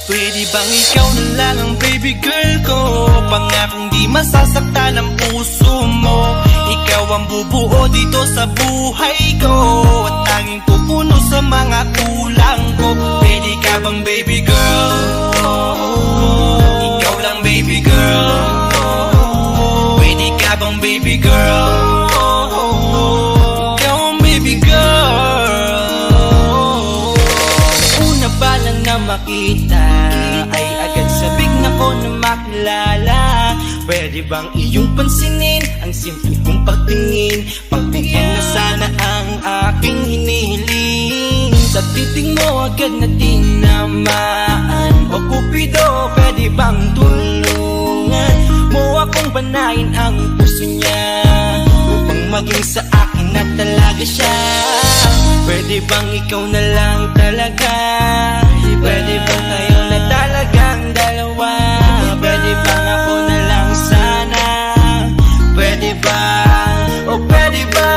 Pwede bang ikaw na lang ang baby girl ko? Pangakong di masasaktan ang puso mo. Ikaw ang bubuo dito sa buhay ko, at tanging pupuno sa mga kulang ko. Pwede ka bang baby girl? Ikaw lang baby girl. Pwede ka bang baby girl? Ikaw ang baby girl. Una pa lang na makita ay agad sabik na ko na makilala. Pwede bang iyong pansinin ang simple kong pagtingin? Pagbigyan na sana ang aking hinihiling. Sa titig mo agad na tinamaan. O Cupido, pwede bang tulungan mo akong banayin ang puso niya, upang maging sa akin na talaga siya? Pwede bang ikaw na lang talaga? Pwede bang tayo na talagang dalawa? Pwede bang ako na lang sana? Pwede ba? O pwede ba?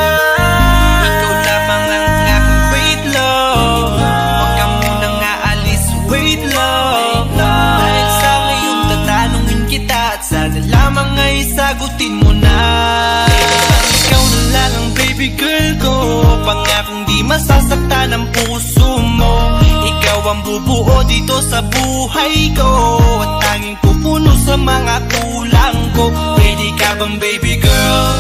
Ikaw lamang ang aking wait love. Huwag ka munang aalis, wait love. Dahil sa ngayon tatanungin kita, at sana lamang ay sagutin mo na. Ikaw na lang ang baby girl ko, pangakong di masasaktan ang puso mo. Ikaw ang bubuo dito sa buhay ko, at tanging pupuno sa mga kulang ko. Pwede ka bang baby girl?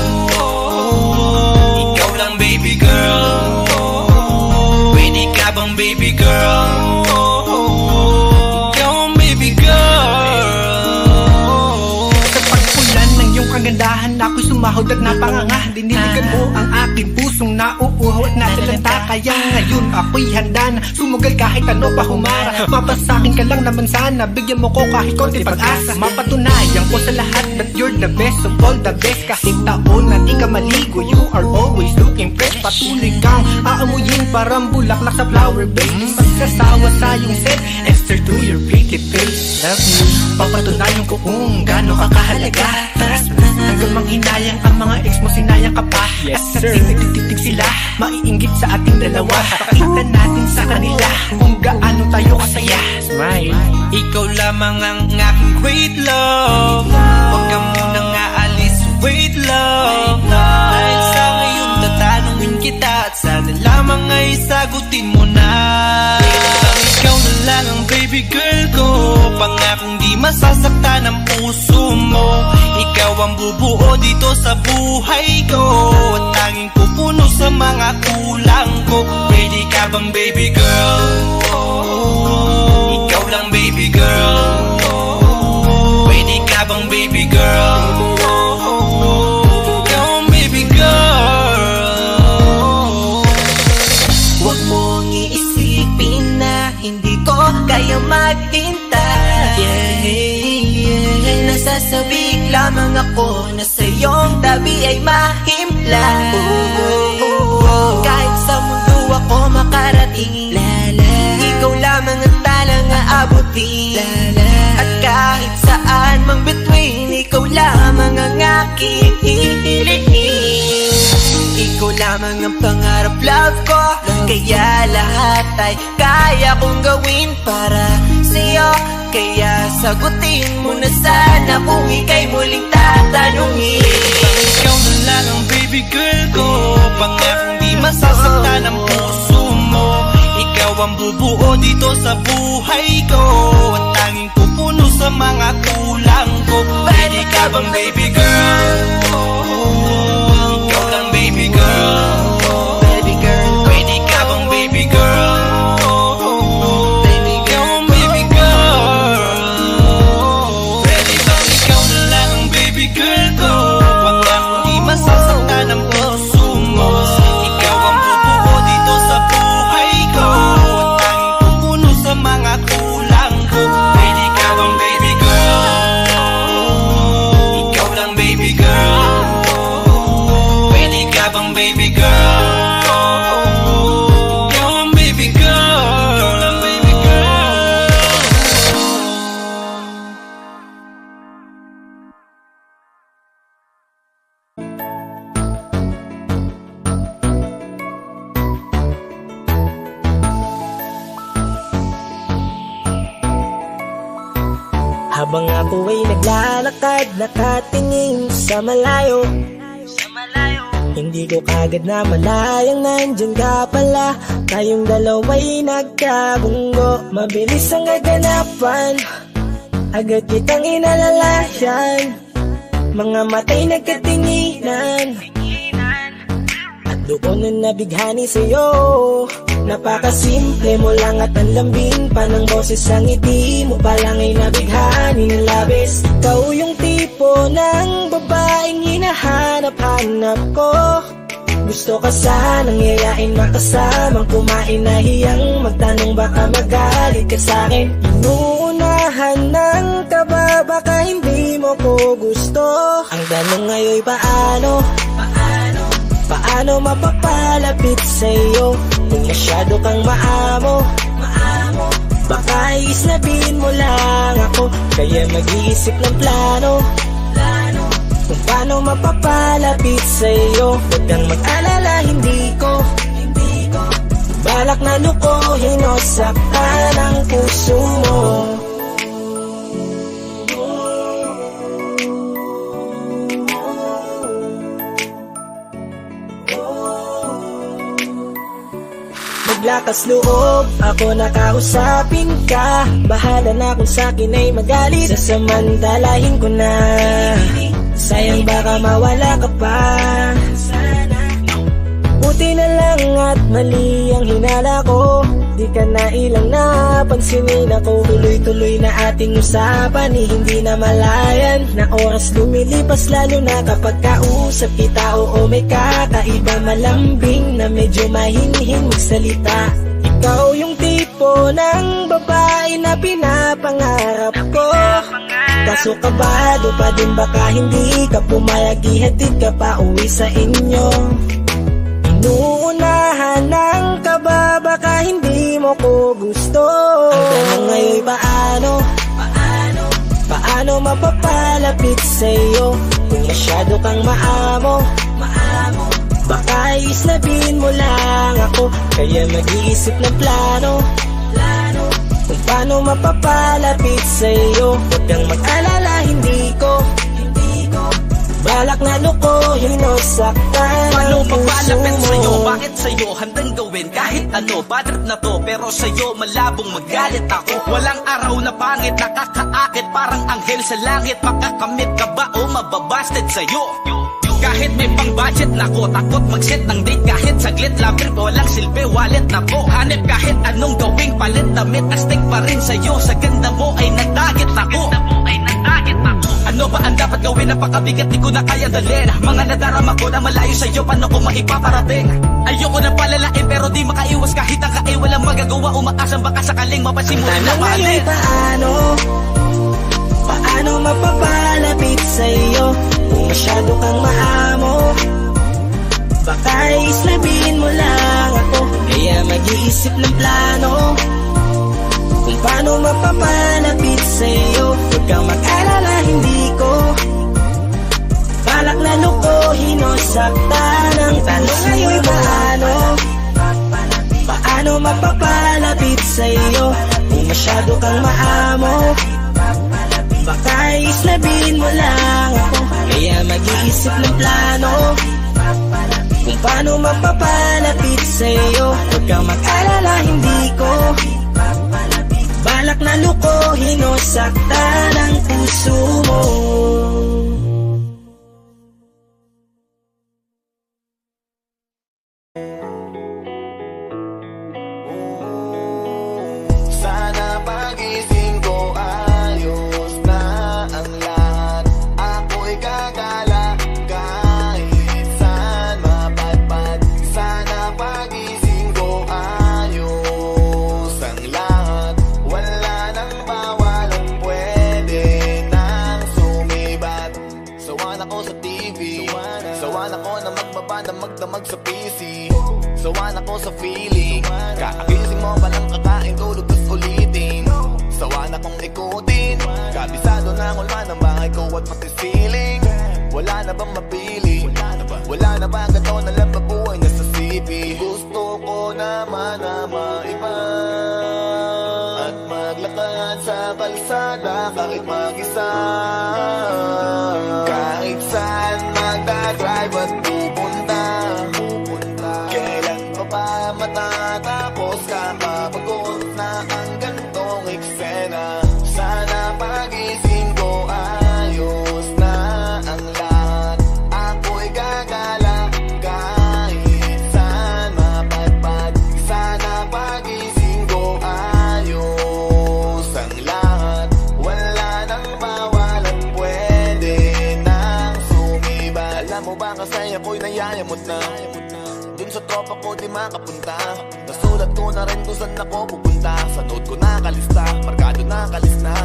Ikaw lang baby girl. Pwede ka bang baby girl? Ikaw ang baby girl. Sa pagpulan ng iyong kagandahan, ako'y sumahod at napanganga. Diniligan mo ang aking pusong nauuhaw at natalanta. Kaya ngayon ako'y handa na sumugal kahit ano pa humara. Mapasakin ka lang naman sana, bigyan mo ko kahit konti pag-asa. Mapatunayan ko sa lahat that you're the best of all the best. Kahit taon na di ka maligo, you are always looking fresh. Patuloy kang aamuyin parang bulaklak sa flower bed. Magsasawa sa iyong set, Esther to your pretty face. Love me, papatunayan ko kung gaano ka kahalaga. Trust me, hanggang manghinayang ang mga ex mo, sinayang ka pa. Yes, at sir. nagtitig sila, maiinggit sa ating dalawa. Pakita natin sa kanila kung gaano tayo kasaya. Smile. Ikaw lamang ang aking great love. Huwag ka munang aalis, wait love. Dahil sa ngayon tatanungin kita, at sana lamang ay sagutin mo na. Ikaw na lang ang baby girl ko, pangakong di masasaktan ang puso mo. Ikaw ang bubuo dito sa buhay ko, at tanging pupuno sa mga kulang ko. Pwede ka bang baby girl? Ikaw lang baby girl. Pwede ka bang baby girl? Ikaw ang baby girl. Huwag mong iisipin na hindi ko kaya maghintay. Nasasabik lamang ako na sa iyong tabi ay mahimla. Kahit sa mundo ako makarating, ikaw lamang ang talang aabutin. At kahit saan mang between, ikaw lamang ang aking hihilihin. Ikaw lamang ang pangarap, love ko. Kaya lahat ay kaya kong gawin para sa'yo. Kaya sagutin mo na sana kung ika'y muling tatanungin. Ikaw na lang ang baby girl ko, pangakong di masasaktan ang puso mo. Ikaw ang bubuo dito sa buhay ko, at tanging pupuno sa mga kulang ko. Pwede ka bang baby girl? Ikaw lang baby girl. Baby girl, Pwede ka bang baby girl? Ikaw ang baby girl. Pwede bang ikaw na lang ang baby girl ko, pangakong di masasaktan ang puso mo. Ikaw ang bubuo dito sa buhay ko, at tanging pupuno sa mga kulang ko. Pwede ka bang baby girl? Ikaw lang baby girl. Habang ako ay naglalakad, nakatingin sa malayo, hindi ko kagad na malayang nandyan ka pala. Tayong dalawa'y nagkabunggo, mabilis ang gaganapan, agad kitang inalalayan. Mga matay nagkatinginan, at doon na nabighani sa'yo. Napakasimple mo lang at ang lambing pa ng boses sa ngiti mo pa lang ay nabighani ng labis. Ikaw yung tipo ng babaeng hinahanap-hanap ko. Gusto ka sanang yayain makasamang kumain na hiyang magtanong baka magalit ka sa'kin. Inuunahan ng kaba baka hindi mo ko gusto. Ang tanong ngayon paano? Paano mapapalapit sa'yo kung masyado kang maamo? Baka isnabin mo lang ako, kaya mag-iisip ng plano kung paano mapapalapit sa'yo. Huwag kang mag-alala, hindi ko balak na lukohin o saktan ang puso mo. Maglakas loob, ako nakausapin ka. Bahala na kung sa'kin ay magalit, sasamantalahin ko na. Sayang baka mawala ka pa. Buti na lang at mali ang hinala ko, di ka na ilang napansinin ako. Tuloy-tuloy na ating usapan, hindi na malayan na oras lumilipas, lalo na kapag kausap kita. Oo, may kakaiba, malambing na medyo mahinhin magsalita. Ikaw yung tipo ng babae na pinapangarap ko, kaso kabado pa din baka hindi ka pumayag, ihatid ka pa uwi sa inyo. Inuunahan ng kaba baka hindi mo ko gusto. Ang tanong ngayon paano? Paano mapapalapit sa'yo kung masyado kang maamo? Baka isnabin mo lang ako, kaya mag-iisip ng plano kung paano mapapalapit sa'yo. Huwag kang mag-alala, hindi ko balak na lukohin o saktan Paano ang puso mapalapit mo. sa'yo? Bakit sa'yo handang gawin kahit ano? Bad trip na to, pero sa'yo malabong magalit ako. Walang araw na pangit, nakakaakit parang anghel sa langit. Makakamit ka ba o mababasted sa'yo? Kahit may pang budget na ko, takot mag-set ng date kahit saglit. Lover ko walang silbi, wallet na po. Hanip kahit anong gawing palit, damit astig pa rin sa'yo. Sa ganda mo ay nagdagit ako. Ano ba ang dapat gawin? Napakabigat, di ko na kaya dalhin. Mga nadarama ko na malayo sa'yo, paano ko maipaparating? Ayoko na palalain pero di makaiwas kahit ang kain. Walang magagawa, umaasang baka sakaling mapasimulan na Tanong mahalin. ngayon paano mapapalapit sa'yo kung masyado kang maamo? Baka isnabin mo lang ako, kaya mag-iisip ng plano kung paano mapapalapit sa'yo. Huwag kang mag-alala, hindi ko balak na lukohin o saktan ang tanong ngayon paano mapapalapit sa'yo kung masyado kang maamo? Baka isnabin mo lang ako, kaya mag-iisip ng plano kung paano mapapalapit sa'yo. Huwag kang mag-alala, hindi ko balak na lukohin o saktan ang puso mo. Sana pagising ko ayos na ang lahat. Ako'y gagala kahit saan mapadpad. Sana pagising ko ayos ang lahat. Wala nang bawal ang pwede nang sumibat. Sawan ako sa TV, sawan ako na magbaba na magdamag sa PC. Sawan ako sa feeling, kakagising mo palang kakain, tulog tas ulitin. Sawan akong ikutin, kabisado na ang ulma ng bahay ko at pati ceiling. Wala na bang mapili? Wala na ba ganito na lang babuhay na sa CP? Gusto ko naman na maiba at maglakad sa kalsada. kalsada kahit mag-isa. Kahit saan magdadrive at pupunta, kailan pa ba matatapos? Kakapagod na ang gantong eksena. Sana pagising ko ayos na ang lahat. Ako'y gagala kahit saan mapadpad. Sana pagising ko ayos ang lahat. Wala nang bawal at pwede nang sumiba. Alam mo ba kasi ako'y nayayamot na dun sa tropa ko di makapunta. Nasulat ko na rin kung saan ako pupunta. Sa note ko nakalista, markado nakalis na.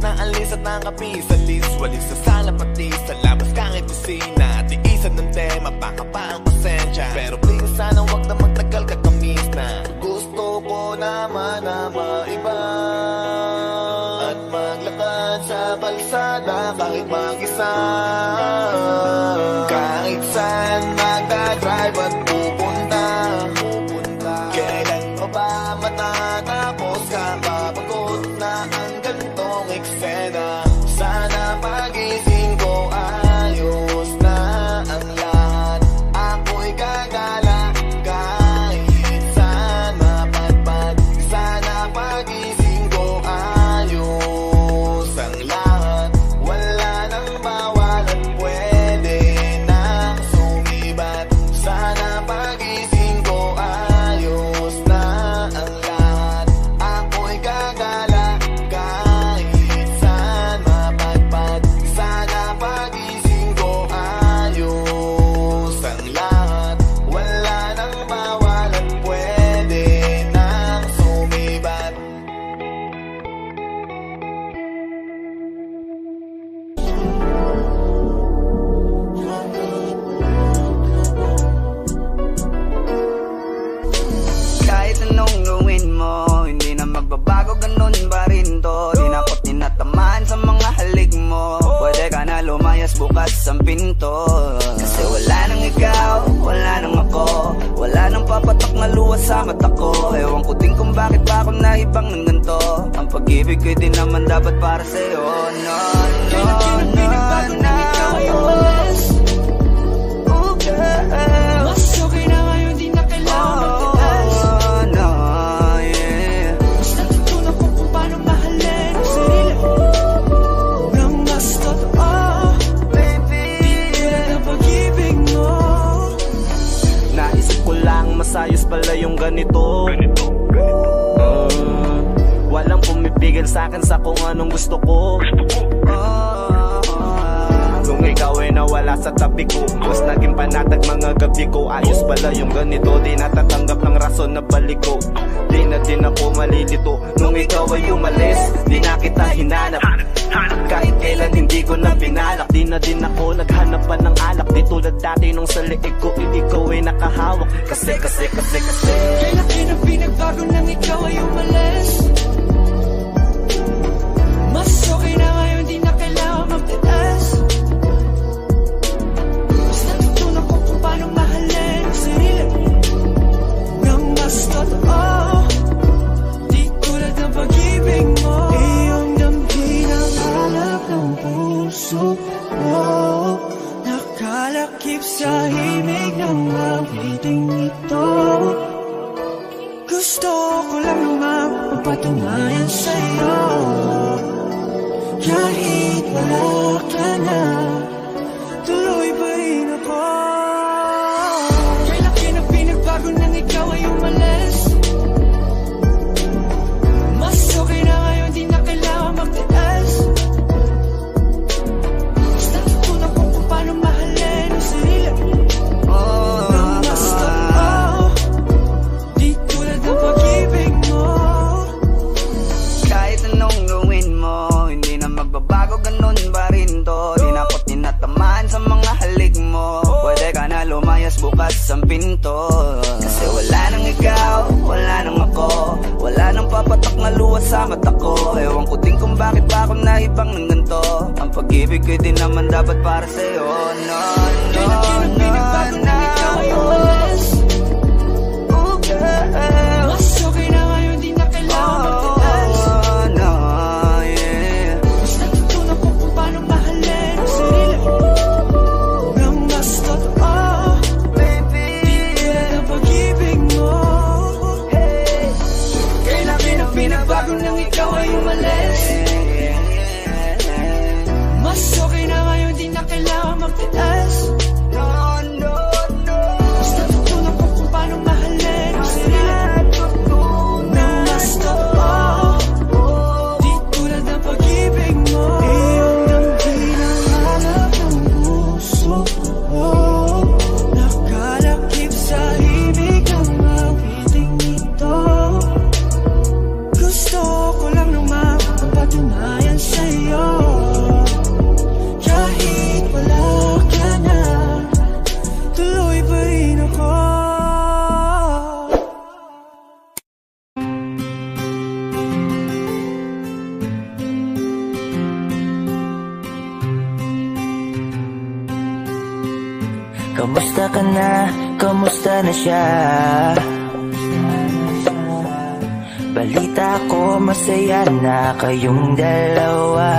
Alis at nakapis sa list. Walis sa sala pati sa labas kahit kusina. Tiisan ng tema, baka pa ang pasensya. Pero please sana wag na magtagal kakamis na. Gusto ko naman na maiba at maglakad sa kalsada kahit mag-isa. Kahit saan magdadrive at pupunta, kailan pa ba matatapos? Kakapagod na ang gantong eksena. Sana pagising ko ayos na ang lahat. Ako'y gagala kahit saan mapadpad. Sana pagising ko ayos ang lahat. Wala nang bawal at pwede nang sumibat. Sana pagising ko ayos na ang lahat. Ako'y gagala kahit saan mapadpad. Sana pagising ko ayos ang lahat. Wala nang bawal at pwede nang sumibat. Kahit anong gawin mo, hindi na magbabago, ganun pa rin to. Di na ako tinatamaan sa mga halik mo. Pwede ka na lumayas, bukas ang pinto. Kasi wala nang ikaw, wala nang ako. Wala nang papatak na luha sa mata ko. Ewan ko din kung bakit pa ako naibang ng ganito. Ang pag-ibig ko din naman dapat para sa'yo. No, no, no, no. Oh, girl. Mas okay na ngayon, di na kailangan magtaas. Oh, no, yeah. Mas natutunan ko kung paano mahalin ang sarili nang mas totoo. Baby, Tulad ng pag-ibig mo. Naisip ko lang masayos pala yung ganito. Walang pumipigil sa'kin sa kung anong gusto ko. Nung ikaw ay nawala sa tabi ko, mas naging panatag mga gabi ko. Ayos pala yung ganito, di natatanggap ng rason na balik ko. Di na din ako malilito. Nung ikaw ay umalis, di na kita hinanap. Kahit kailan hindi ko na pinalak. Di na din ako naghanap pa ng alak. Di tulad dati nung sa liig ko, ikaw ay nakahawak. Kasi Kailan ang pinagbago nang ikaw ay umalis? Mas okay na ngayon, di na kailangan magtaas. Mas natutunan ko kung paano mahalin ang sarili nang mas totoo. Di tulad ng pag-ibig mo. Iyong damhin ang halap ng puso mo. Nakalakip sa himig ng awiting ito. Gusto ko lang naman magpatunayan sa'yo. Kahit wala ka na, tuloy pa rin ako. Kailan ang pinagbago nang ikaw ay umalis? Mas okay na ngayon, di na kailangan magtaas. Mas natutunan ko kung paano mahalin ang sarili nang mas totoo. Di tulad ng pag-ibig mo. kahit anong gawin mo, hindi na magbabago, ganun pa rin to. Di na ako tinatamaan sa mga halik mo. Pwede ka na lumayas, bukas ang pinto. Kasi wala nang ikaw, wala nang ako. Wala nang papatak na luha sa mata ko. Ewan ko din kung bakit pa ako naibang ng ganito. Ang pag-ibig ko din naman dapat para sa'yo. No, no, Kailan no, pinagbago nang ikaw ay no. umalis? Oh, girl. Mas okay na ngayon, di na kailangan magtaas. Oh, no, umalis. Mas okay na ngayon, di na kailangan magtiis. Basta tutunan ko kung paano mahalin ang sarili nang mas totoo, di tulad ng pag-ibig mo. Iyong nang hinahanap ng puso ko, nakalakip sa ibig ng awiting ito. Gusto ko lang naman mapatunayan sa'yo, kahit wala ka na, tuloy pa rin ako. Kamusta ka na? Kamusta na siya? Balita ko masaya na kayong dalawa.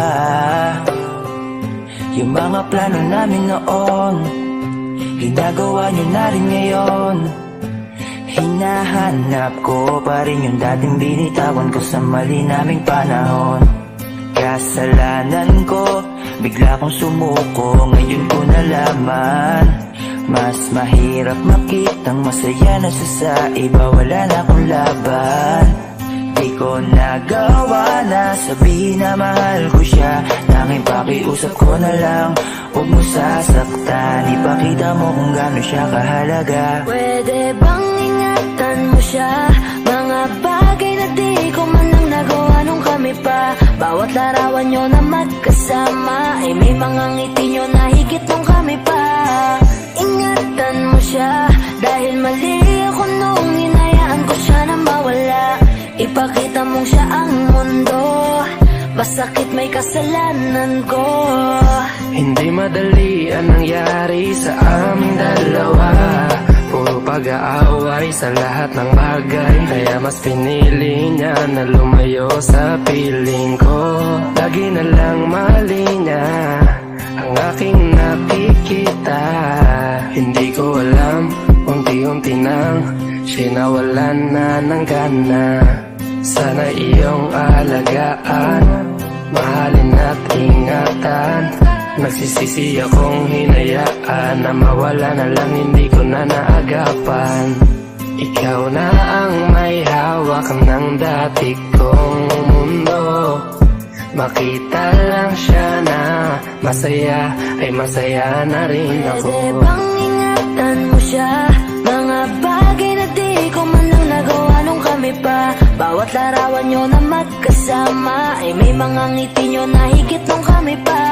Yung mga plano namin noon, ginagawa niyo na rin ngayon. Hinahanap ko pa rin yung dating binitawan ko sa mali naming panahon. Kasalanan ko, bigla kong sumuko, ngayon ko nalaman. Mas mahirap makitang masaya na siya sa iba, wala na akong laban. Di ko nagawa na sabihin na mahal ko siya, tanging pakiusap ko na lang, huwag mo sasaktan. Ipakita mo kung gaano siya kahalaga. Pwede bang ingatan mo siya? Mga bagay na di ko man lang nagawa nung kami pa. Bawat larawan nyo na magkasama ay may mga ngiti nyo na higit nung kami pa. Ingatan mo siya, dahil mali ako nung hinayaan ko siya na mawala. Ipakita mong siya ang mundo, masakit may kasalanan ko. Hindi madali ang nangyari sa aming dalawa. Puro pag-aaway sa lahat ng bagay, kaya mas pinili niya na lumayo sa piling ko. Lagi na lang mali niya ang aking nakikita. Hindi ko alam, unti-unti nang siya'y nawalan na ng gana. Sana iyong alagaan, mahalin at ingatan. Nagsisisi akong hinayaan na mawala na lang, hindi ko na naagapan. Ikaw na ang may hawak ng dati kong mundo. Makita lang siya na masaya, ay masaya na rin ako. Pwede bang ingatan mo siya? Mga bagay na di ko man lang nagawa nung kami pa. Bawat larawan nyo na magkasama ay may mga ngiti nyo na higit nung kami pa.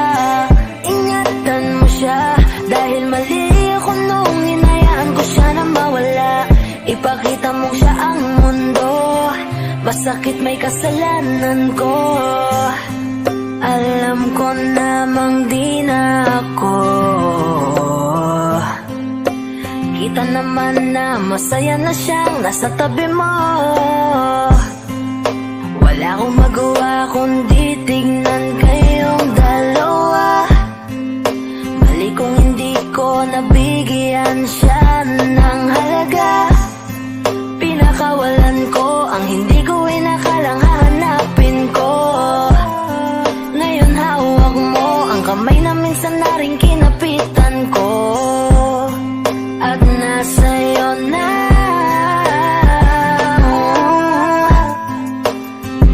Ingatan mo siya, dahil mali ako nung hinayaan ko siya na mawala. Ipakita mo siya ang mundo, masakit may kasalanan ko. Alam ko namang di na ako. Kita naman na masaya na siyang nasa tabi mo. Wala akong magawa kundi tignan kayong dalawa. Mali kung hindi ko nabigyan siya ng halaga. Pinakawalan ko ang hindi ko inakalang hahanapin ko. Ngayon hawak mo ang kamay na minsan na rin kinapitan ko. At nasa'yo na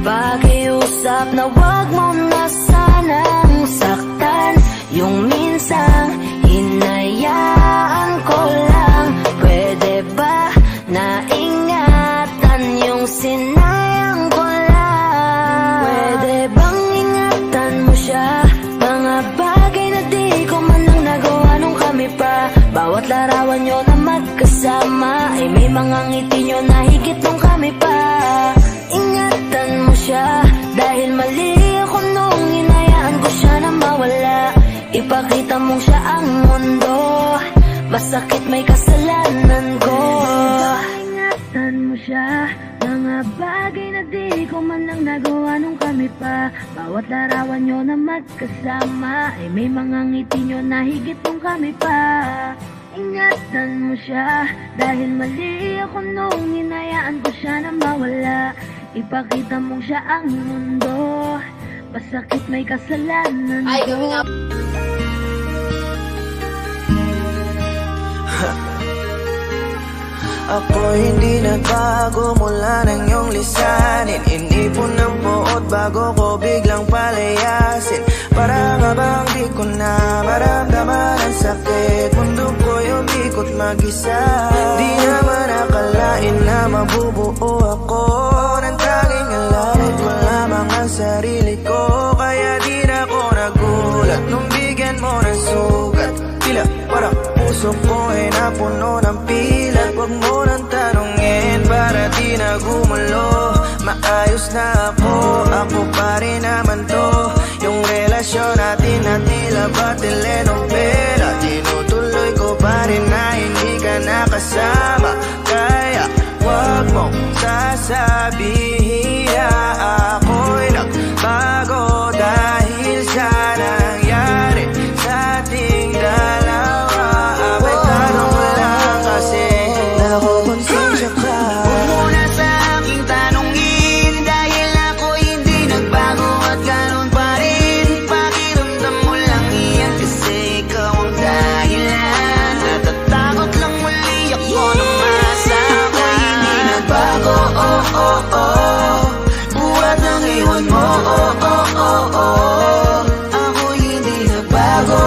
pakiusap na wag mo na sanang saktan. Yung minsan hinayaan ko lang. Pwede ba na ingatan yung sinayang ko lang? Pwede bang ingatan mo siya? Mga bagay na di ko man lang nagawa nung kami pa. Bawat larawan nyo na magkasama ay may mga ngiti nyo na higit nung kami pa. Ingatan mo siya, dahil mali ako nung hinayaan ko siya na mawala. Ipakita mong siya ang mundo, masakit may kasalanan ko. Ingatan mo siya, mga bagay na di ko man lang nagawa nung kami pa. Bawat larawan nyo na magkasama ay may mga ngiti nyo na higit nung kami pa. ingatan mo siya. Dahil mali ako nung hinayaan ko siya na mawala. Ipakita mong siya ang mundo, masakit may kasalanan ko. Ako hindi nagbago mula ng iyong lisanin. Inipon ng buot bago ko biglang palayasin. Para nga bang di ko na maramdaman ang sakit. Mundo ko'y umikot mag-isa. Di naman akalain na mabubuo ako ng tanging alam ko lamang ang sarili ko. Kaya di na ako nagulat nung bigyan mo ng sugat. Tila parang puso ko ay napuno ng pilat. Huwag mo nang tanongin para di na gumulo. Maayos na ako pa rin naman to. Yung relasyon natin na tila ba telenovela. Tinutuloy ko pa rin na hindi ka nakasama. Kaya huwag mong sasabihin na ako'y nagbago dahil sa nangyari sa ating dalawa. Abay tanong mo lang kasi nakukonsensya ka. Huwag mo na sa aking tanongin dahil ako hindi nagbago at ganun pa rin. Pakiramdam mo lang iyan kasi ikaw ang dahilan. Natatakot lang muli ako nung masa ako'y hindi nagbago. Buhat ng iwan mo. Ako'y hindi nagbago.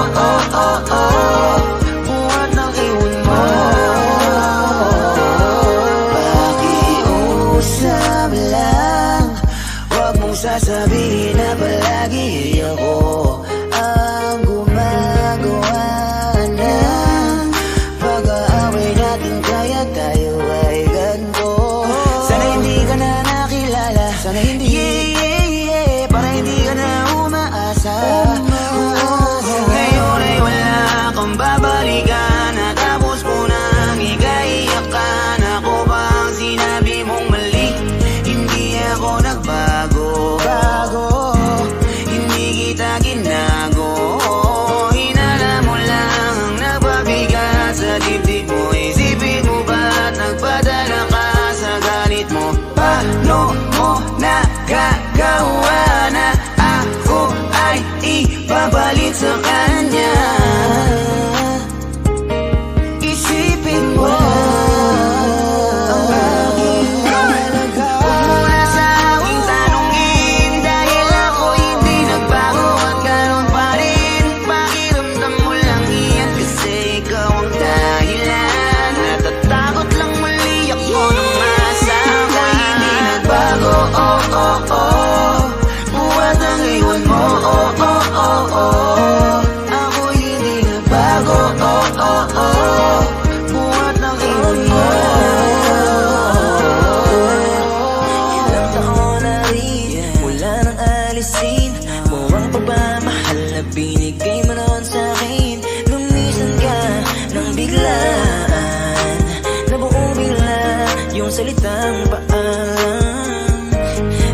Buhat ng iwan mo. Pakiusap lang, huwag mong sasabihin na palagi ako ang gumagawa ng pag-aaway natin. Kaya tayo ay ganito. Sana hindi ka na nakilala. Sana hindi para hindi ka na umaasa. Ngayon ay wala kang babalikan. Natapos mo nang ikaiyakan. Ako ba ang sinabi mong mali? Hindi ako nagbago. Hindi kita ginago. Hinala mo lang ang nagpabigat sa dibdib mo. Isipin mo ba't nagpadala ka sa galit mo? Paano mo nagagawa na ako ay ipapalit sa kanya? Isipin mo ang aking halaga. Huwag mo na sa aking tanongin dahil ako hindi nagbago at ganun pa rin. Pakiramdam mo lang iyan kasi ikaw ang dahilan. Natatakot lang muli ako nung masa ako'y hindi nagbago. Buhat ang iwan mo. Ako'y hindi nagbago. Buhat ng iwan mo. Ilang taon na rin mula nang alisin mo ang pagmamahal na binigay mo noon sa'kin. Lumisan ka nang biglaan, nabuong bigla yung salitang paalam.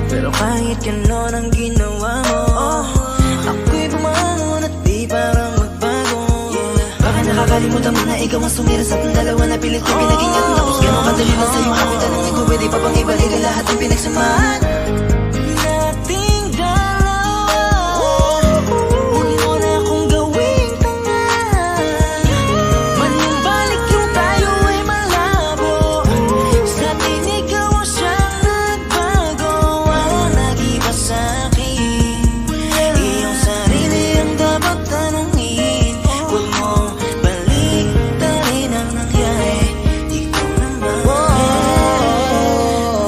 Pero kahit ganon ang ginawa mo, ako'y bumangon at di parang magbago. Baka nakakalimutan mo na ikaw ang sumira sa ating dalawa na pilit ko pinag-ingatan. Tapos ganon kadali na sa'yo ako'y tanongin ko, pwede pa bang ibalik ang lahat ng pinagsamahan nating dalawa? Huwag mo na akong gawing tanga. Manumbalik yung tayo ay malabo. Sa atin ikaw ang siyang nagbago. Walang nag-iba sa'kin. Iyong sarili ang dapat tanongin. Huwag mo baliktarin ang nangyari. Ikaw naman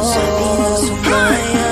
sabi ng sumaya.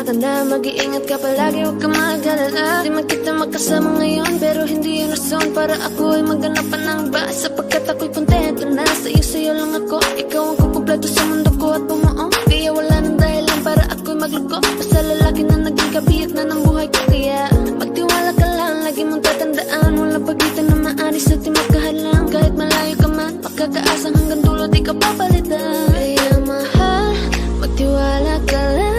ka na, mag-iingat ka palagi, huwag ka mag-alala. Di man kita magkasama ngayon, pero hindi yun rason para ako ay maghanap pa ng iba. Sapagkat ako'y kontento na, sa'yo lang ako. Ikaw ang kukumpleto sa mundo ko at bumuo. Kaya wala nang dahilan para ako'y magluko. Basta lalaki na naging kabiyak na ng buhay ko. Kaya magtiwala ka lang, lagi mong tatandaan. Walang pagitan na maaris at di magkahalang. Kahit malayo ka man, pagkakaasang hanggang dulo di ka papalitan. Kaya mahal, magtiwala ka lang.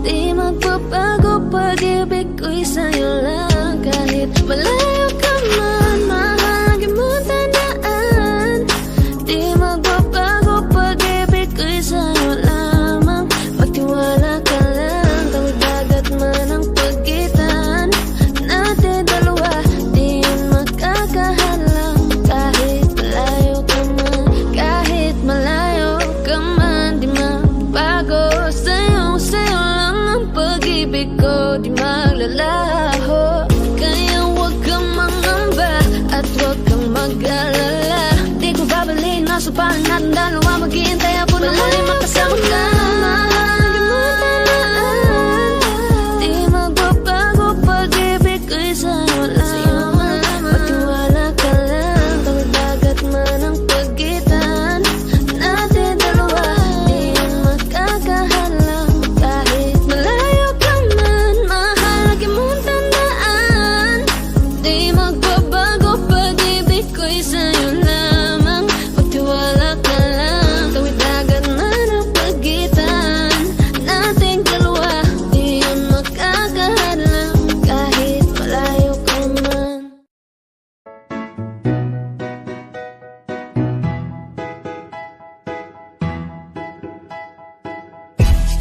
Di magpapago, pag-ibig ko'y sa'yo lang. Kahit malayo ka man, mahal, lagi mong tandaan. Di magpapago, pag-ibig ko'y sa'yo lamang. Magtiwala ka lang, tawid dagat man ang pagitan natin dalawa, di yun magkakahalang. Kahit malayo ka man, kahit malayo ka man, di magbago. Sa'yo lang ang pag-ibig ko, di maglalaho. Kaya huwag kang mangamba at huwag kang mag-alala. Di ko babalik, nasa pahan natin dalawa. Maghihintay ako na muli makasama ka. Mahal, di mo tamaan. Di magbabago, pag-ibig ko'y sa'yo lamang. Magtiwala ka lang, tawid dagat man ang pagitan natin dalawa, di yan magkakahalang. Kahit malayo ka man, mahal, lagi mong tandaan. Di magbabago, pag-ibig ko'y sa'yo lamang. Magtiwala ka lang, tawid dagat man ang pagitan nating dalawa, di yan magkakahalang. Kahit malayo ka man.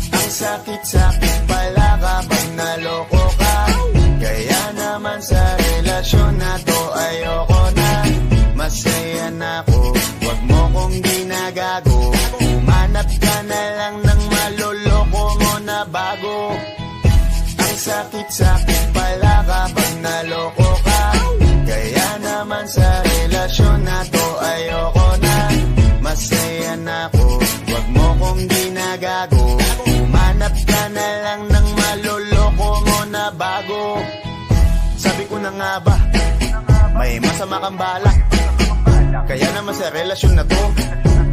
Ang sakit-sakit pala kapag naloko ka. Kaya naman sa relasyon na to ayoko na. Masaya na ako, wag mo kong ginagago. Umanap ka na lang ng maloloko mo na bago. Ang sakit-sakit pala kapag naloko ka. Kaya naman sa relasyon na to ayoko na. Masaya na ako, wag mo kong ginagago. Umanap ka na lang ng maloloko mo na bago. Sabi ko na nga ba, may masama kang balak. Kaya naman sa relasyon na to,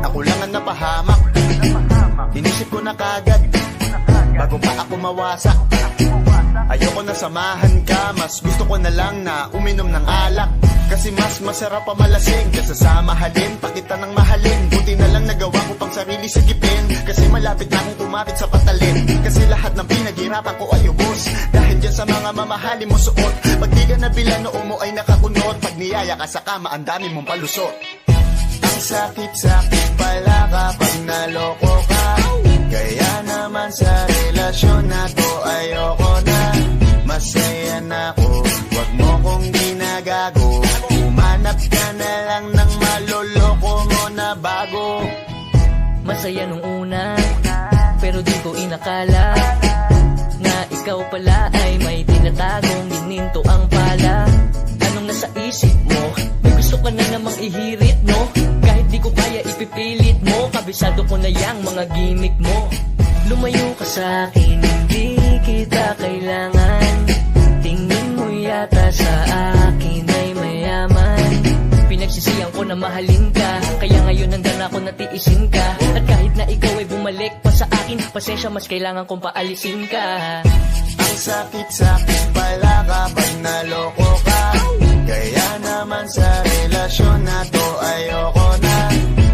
ako lang ang napahamak. Inisip ko na kagad, bago pa ako mawasak. Ayoko na samahan ka, mas gusto ko na lang na uminom ng alak. Kasi mas masarap pa malasing kaysa sa mahalin, pakita ng mahalin. Buti na lang nagawa ko pang sarili sikipin, kasi malapit na akong kumapit sa patalin. Kasi lahat ng pinaghirapan ko ay ubos, dahil dyan sa mga mamahalin mo suot. Pag di ka nabilan, noo mo ay nakakunot. Pag niyaya ka sa kama, ang dami mong palusot. Ang sakit-sakit pala kapag naloko ka. Kaya naman sa relasyon na to ayoko na. Masaya na ako, wag mo kong ginagago. Umanap ka na lang ng maloloko mo na bago. Masaya nung una, pero di ko inakala na ikaw pala ay may tinatagong gininto ang pala. Anong nasa isip mo? May gusto ka na namang ihirit, no? Kahit di ko kaya ipipilit mo, kabisado ko na yang mga gimmick mo. Lumayo ka sa akin, hindi kita kailangan. Tingin mo yata sa akin ay mayaman. Pinagsisiyan ko na mahalin ka, kaya ngayon nandan ako natiisin ka. At kahit na ikaw ay bumalik pa sa akin, pasensya, mas kailangan kong paalisin ka. Ang sakit-sakit pala kapag naloko ka. Kaya naman sa relasyon na to ayoko na.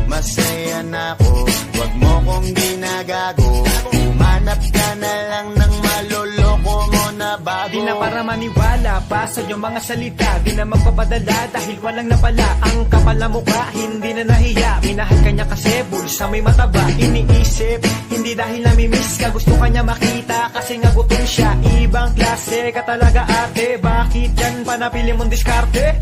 Masaya na ako, wag mo kong ginagago. Umanap ka na lang ng maloloko mo na bago. Di na para maniwala pa sa iyong mga salita. Di na magpapadala dahil walang napala. Ang kapal na mukha, hindi na nahiya. Minahal ka niya kasi bulsa may mataba. Iniisip, hindi dahil namimiss ka. Gusto ka niya makita kasi nga gutom siya. Ibang klase ka talaga ate. Bakit yan pa napili mong diskarte?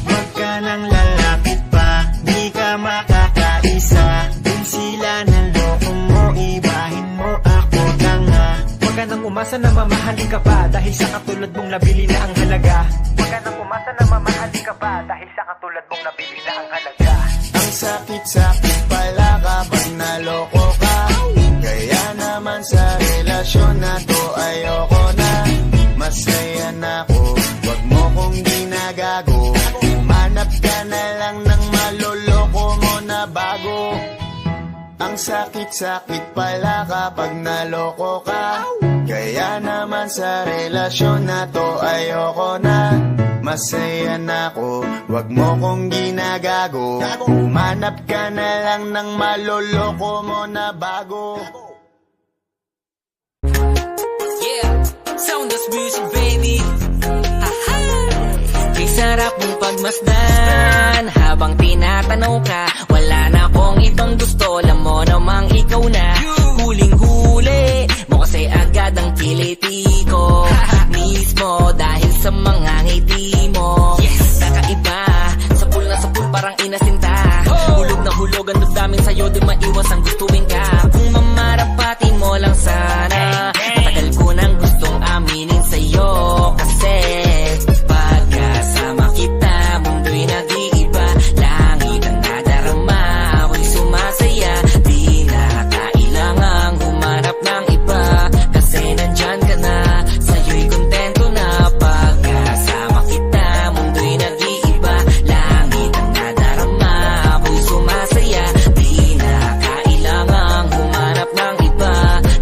Wag ka nang lalapit pa, di ka makakaisa. Kung sila naloko mo, ibahin mo ako tanga. Huwag ka nang umasa na mamahalin ka pa, dahil sa katulad mong nabili na ang halaga. Huwag ka nang umasa na mamahalin ka pa, dahil sa katulad mong nabili na ang halaga. Ang sakit-sakit pala kapag naloko ka. Kaya naman sa relasyon relasyon na to ayoko na. Masaya na ako, wag mo kong ginagago. Humanap ka na lang ng maloloko mo na bago. Ang sakit-sakit pala kapag naloko ka. Kaya naman sa relasyon na to ayoko na. Masaya na ako, wag mo kong ginagago. Humanap ka na lang ng maloloko mo na bago. Yeah, sound of music baby. Aha! Kay sarap mong pagmasdan habang tinatanong ka. Wala na akong ibang gusto, alam mo namang ikaw na. Huling-huli mo kasi agad ang kiliti ko. Mismo dahil sa mga ngiti mo. Yes, kakaiba, sapul na sapul parang inasinta. Hulog na hulog ang damdamin sa'yo, di maiwas ang gustuin ka. Kung mamarapatin mo lang sana, matagal ko nang gustong aminin sa'yo. Kasi pagkasama kita, mundo'y nag-iiba. Langit ang nadarama, ako'y sumasaya. Di na kailangang humanap ng iba. Kasi nandyan ka na, sa'yo'y kontento na. Pagkasama kita, mundo'y nag-iiba. Langit ang nadarama, ako'y sumasaya. Di na kailangang humanap ng iba.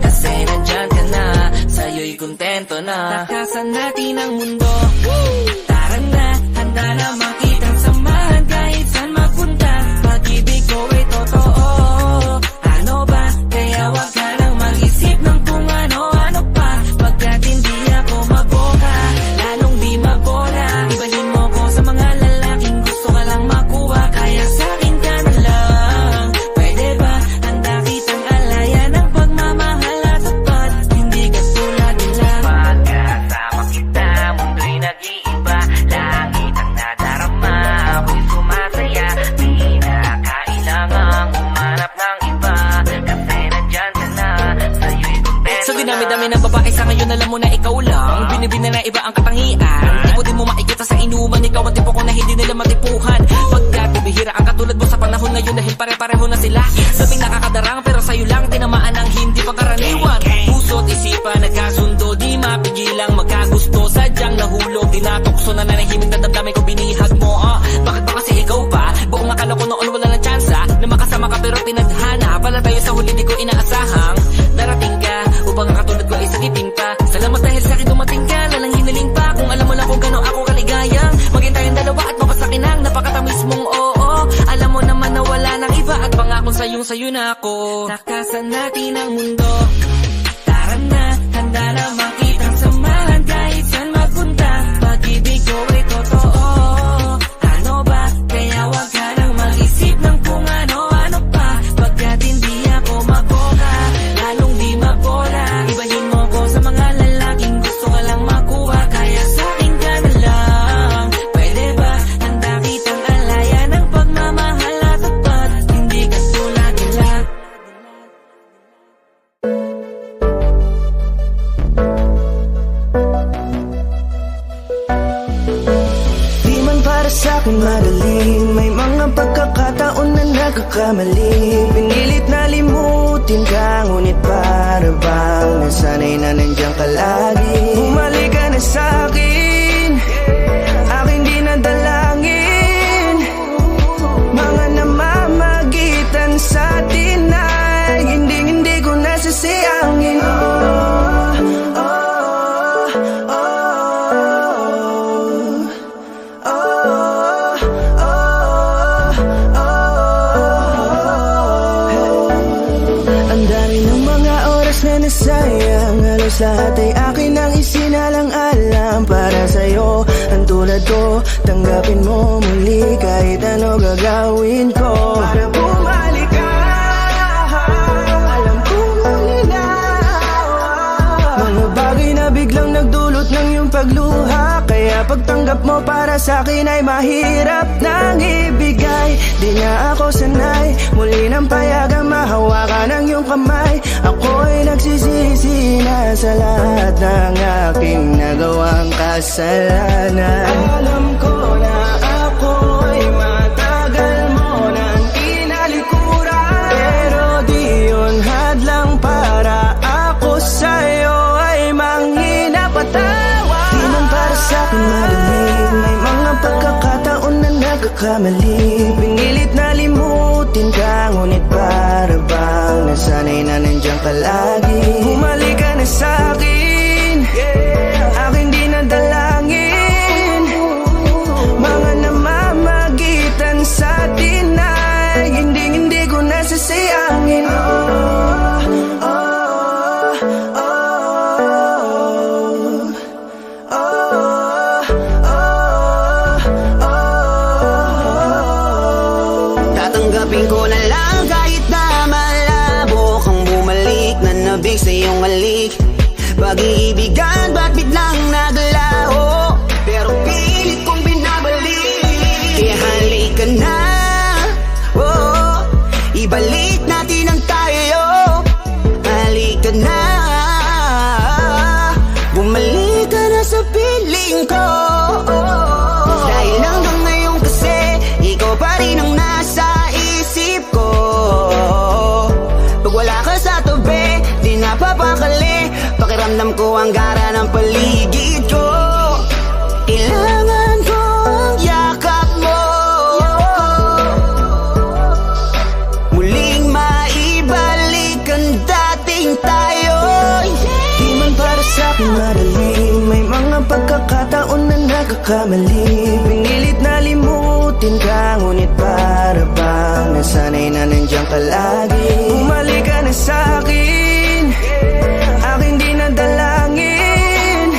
Kasi nandyan ka na, sa'yo'y kontento na. Takasan natin ang mundo. Tara na, handa na makitang samahan kahit saan magpunta. Pag-ibig ko ay totoo. Ano ba? Kaya wag ka lang mag-isip ng kung ano-ano pa. Pagkat hindi ako maboka, lalong di mabola. Ibalhin mo ko sa mga lalaking gusto ka lang makuha. Kaya sa'kin ka na lang. Pwede ba? Handa kitang alayan ng pagmamahal at tapat. Hindi ka tulad nila. Pagkasama kita, mundo'y nag-iiba. Langit ang nadarama, ako'y sumasaya. Di na kailangang humanap ng iba. Kasi nandyan ka na, sa'yo'y kontento. Sa dinami-dami ng babae sa ngayon, alam mo na ikaw lang. Binibina na iba ang katangian. Tipo di mo makikita sa inuman, ikaw ang tipo ko na hindi nila matipuhan. Pagkat bibihira ang katulad mo sa panahon ngayon dahil pare-pareho na sila. Sabing nakakadarang pero sa'yo lang tinamaan ang hindi pagkaraniwan. Puso't isipan nagkasundo, di mapigilang magkagusto. Sadyang nahulog, dinatokso na nanahimik na damdamin ko binihag mo. Bakit ba kasi ikaw pa? Buong akala ko noon wala ng tsansa na makasama ka pero tinadhana. Pala tayo sa huli di ko inaasahang darating ka upang ang katulad ko ay sagitin pa. Salamat dahil sa akin dumating ka, lalang hinaling pa. Kung alam mo lang kung gano'n ako kaligayang maging tayong dalawa at mapasakin ang napakatamis mong oo. Alam mo naman na wala nang iba at pangakong sayong-sayo na ako. Takasan natin ang mundo. Tara na, handa na makitang samahan kahit saan magpunta. Pag-ibig ko ay totoo. Ano ba? Kaya wag ka nang mag-isip ng kung ano-ano pa. Pagkat hindi ako maboka, lalong di mabola. Ibahin mo ko sa mga lalaking gusto ka lang makuha. Kaya sa'kin ka na lang. Pwede ba? Handa kitang alayan ng pagmamahal at tapat. Hindi ka tulad nila. Di man para sa'kin magaling, may mga pagkakataon na nagkakamali. Pinilit na limutin ka, ngunit para bang nasanay na nandiyan ka lagi. Bumalik ka na sa'kin, aking di nadalangin. Mga namamagitan sa atin ay hindi ko nasasayangin. Ang dami ng mga oras na nasayang, halos lahat ay akin ang isinalang-alam para sa'yo. Ang tulad ko, tanggapin mo muli kahit ano gagawin ko. Para bumalik ka, alam kong malinaw. Mga bagay na biglang nagdulot ng iyong pagluha. Kaya pagtanggap mo para sa'kin ay mahirap nang ibigay. Di na ako sanay, muli nang payagang mahawakan ang iyong kamay. Ako'y nagsisisi na sa lahat ng aking nagawang kasalanan. Alam ko na ako'y matagal mo nang tinalikuran, pero di yun hadlang para ako sa'yo. nagkakamali. Pinilit na limutin ka, ngunit para bang nasanay na nandiyan ka lagi. Bumalik ka na sa'kin, aking di nadalangin. Mga namamagitan sa atin ay hindi ko nasasayangin. Tatanggapin ko na lang kahit na malabo kang bumalik na nabig sa iyong halik. Pag-iibigan ba't biglang naglaho, pero pilit kong binabalik. Kaya halika na, oh, ibalik natin ang tayo. Halika na, bumalik ka na sa piling ko. Dahil hanggang ngayon kasi ikaw pa rin ang nasa isip ko. Pag wala ka sa tabi, di napapakali. Pakiramdam ko ang gara ng paligid ko. Kailangan ko ang yakap mo, muling maibalik ang dating tayo. Di man para sa'kin madali, may mga pagkakataon na nagkakamali. Pinilit na limutin ka, ngunit para bang nasanay na nandiyan ka lagi. Bumalik ka na sa'kin, aking di nadalangin.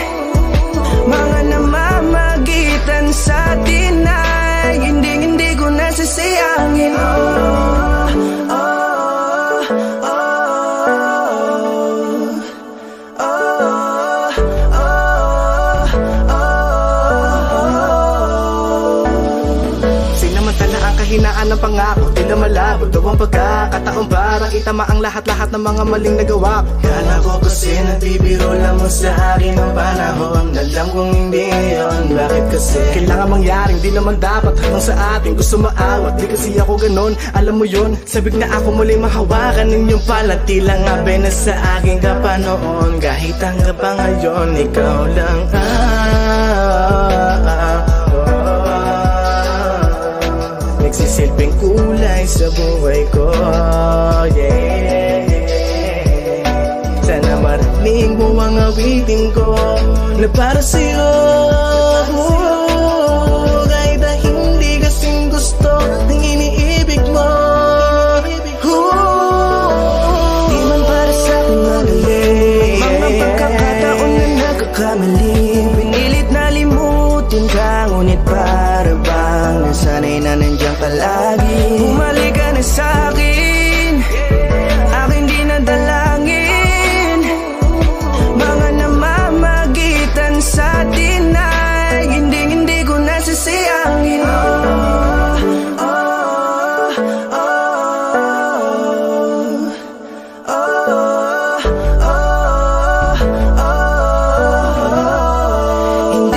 Mga namamagitan sa atin ay hindi ko nasasayangin. Sinamantala ang kahinaan ng pangako, di na malabo daw ang pagkakataon para itama ang lahat-lahat ng mga maling nagawa ko. Kala ko kasi nagbibiro lamang sa akin ang panahon. Alam kong hindi yun, bakit kasi kailangan mangyaring di naman dapat hanggang sa atin gusto maawat. Di kasi ako ganon, alam mo yun. Sabik na ako muling mahawakan ninyong pala. Tila nga ba na sa aking kapanoon. Kahit hanggang pa ngayon, ikaw lang nagsisilbing kulay sa buhay ko, yeah. Sana marinig mo ang awitin ko na para sa'yo, kahit na hindi kasing gusto ng iniibig mo. Di man para sa'kin madali, mga pagkakataon na nagkakamali. Pinilit na limutin ka, ngunit para bang nasanay na nandiyan ka lagi. Bumalik ka na sa'kin, aking di nadalangin. Mga namamagitan sa atin ay hindi ko nasasayangin.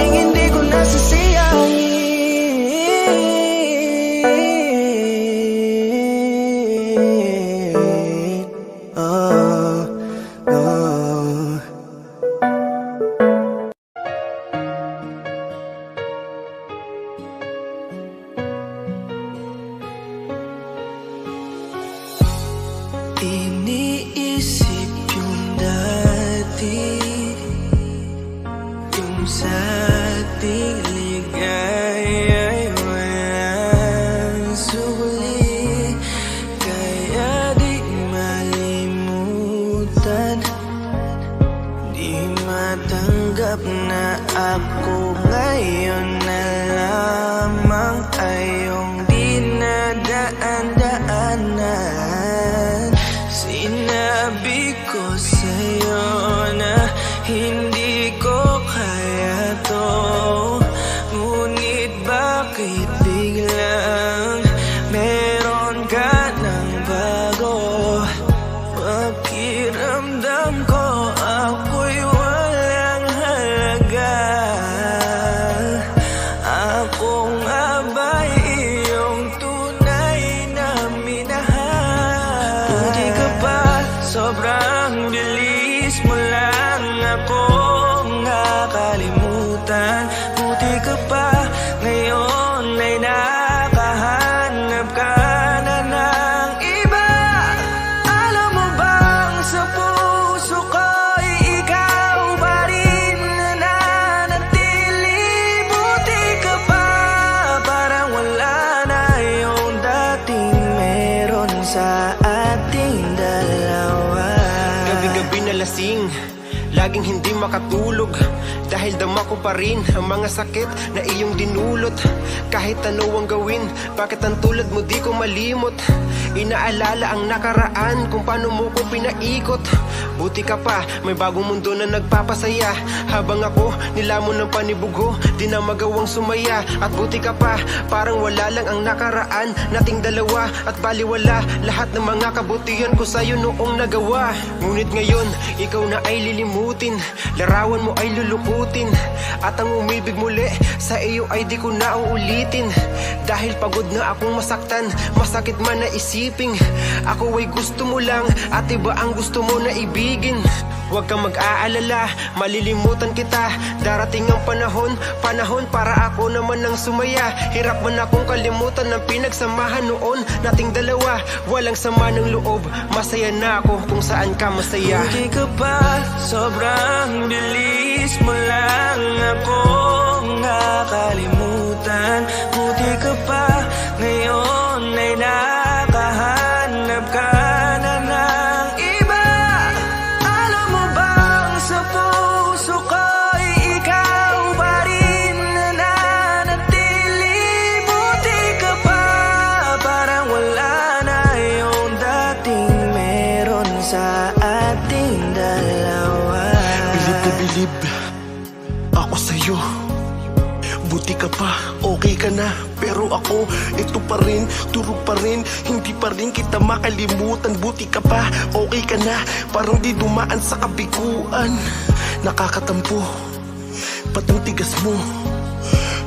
Hindi ko nasasayangin. Iniisip yung dati, kung sa ating ligaya'y walang suli. Kaya di malimutan, di matanggap na ako ngayon na lamang ay iyong dinadaan-daanan. Sinabi ko sa'yo na hindi ko kaya to, ngunit bakit biglang meron ka ng bago? Pakiramdam ko ako'y walang halaga. Ako nga ba'y iyong tunay na minahal? Buti ka pa, sobrang bilis mo lang akong nakalimutan. Buti ka pa, ngayon ay nakalimutan. nalalasing, laging hindi makatulog, dahil dama ko pa rin ang mga sakit na iyong dinulot. Kahit ano ang gawin, bakit ang tulad mo di ko malimot? Inaalala ang nakaraan, kung paano mo ko pinaikot. Buti ka pa, may bagong mundo na nagpapasaya, habang ako nilamon ng panibugo, di na magawang sumaya. At buti ka pa, parang wala lang ang nakaraan nating dalawa, at baliwala lahat ng mga kabutihan ko sa'yo noong nagawa. Ngunit ngayon, ikaw na ay lilimutin, larawan mo ay lulukutin, at ang umibig muli sa iyo ay di ko na uulitin. Dahil pagod na akong masaktan, masakit man na isiping ako ay gusto mo lang, at iba ang gusto mo na ibigin. Huwag kang mag-aalala, malilimutan kita. Darating ang panahon para ako naman ang sumaya. Hirap man akong kalimutan ng pinagsamahan noon nating dalawa. Walang sama ng loob, masaya na ako kung saan ka masaya. Buti ka pa, sobrang bilis mo lang akong nakalimutan. Buti ka pa, ngayon ay nakahanap ka na ng iba. Alam mo bang sa puso ko'y ikaw pa rin na nanatili? Buti ka pa, parang wala na yung dating meron sa ating dalawa. Bilib na bilib ako sa'yo. Buti ka pa, okay ka na, pero ako, ito pa rin, durog pa rin, hindi pa rin kita makalimutan. Buti ka pa, okay ka na, parang di dumaan sa kabiguan. Nakakatampo, patang tigas mo,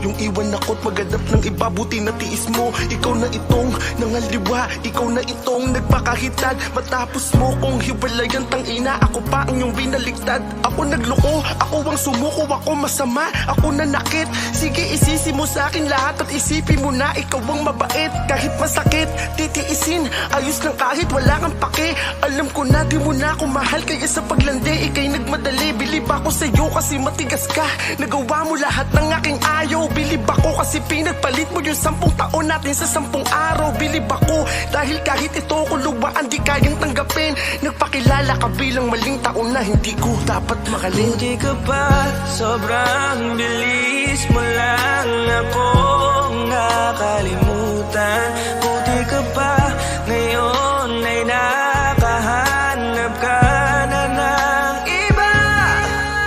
yung iwan ako't maganap ng iba. Buti na tiis mo, ikaw na itong nangaliwa, ikaw na itong nagpakahitad. Matapos mo kong hiwalayan, tangina, ako pa ang iyong binaligtad. Ako nagloko, ako ang sumuko, ako masama, ako nanakit. Sige, isisi mo sa akin lahat at isipin mo na ikaw ang mabait. Kahit masakit, titiisin, ayos lang kahit wala kang pake. Alam ko na di mo na ako mahal, kaya sa paglandi ikay nagmadali. Bilib ako sa'yo kasi matigas ka, nagawa mo lahat ng aking ayaw. Bilib ako kasi pinagpalit mo yung 10 taon natin sa 10 araw. Bilib ako dahil kahit ito kuluwaan di kayang tanggapin. Nagpakilala ka bilang maling taon na hindi ko dapat makalin. Buti ka pa, sobrang bilis mo lang akong nakalimutan. Buti ka pa, ngayon ay nakahanap ka na ng iba.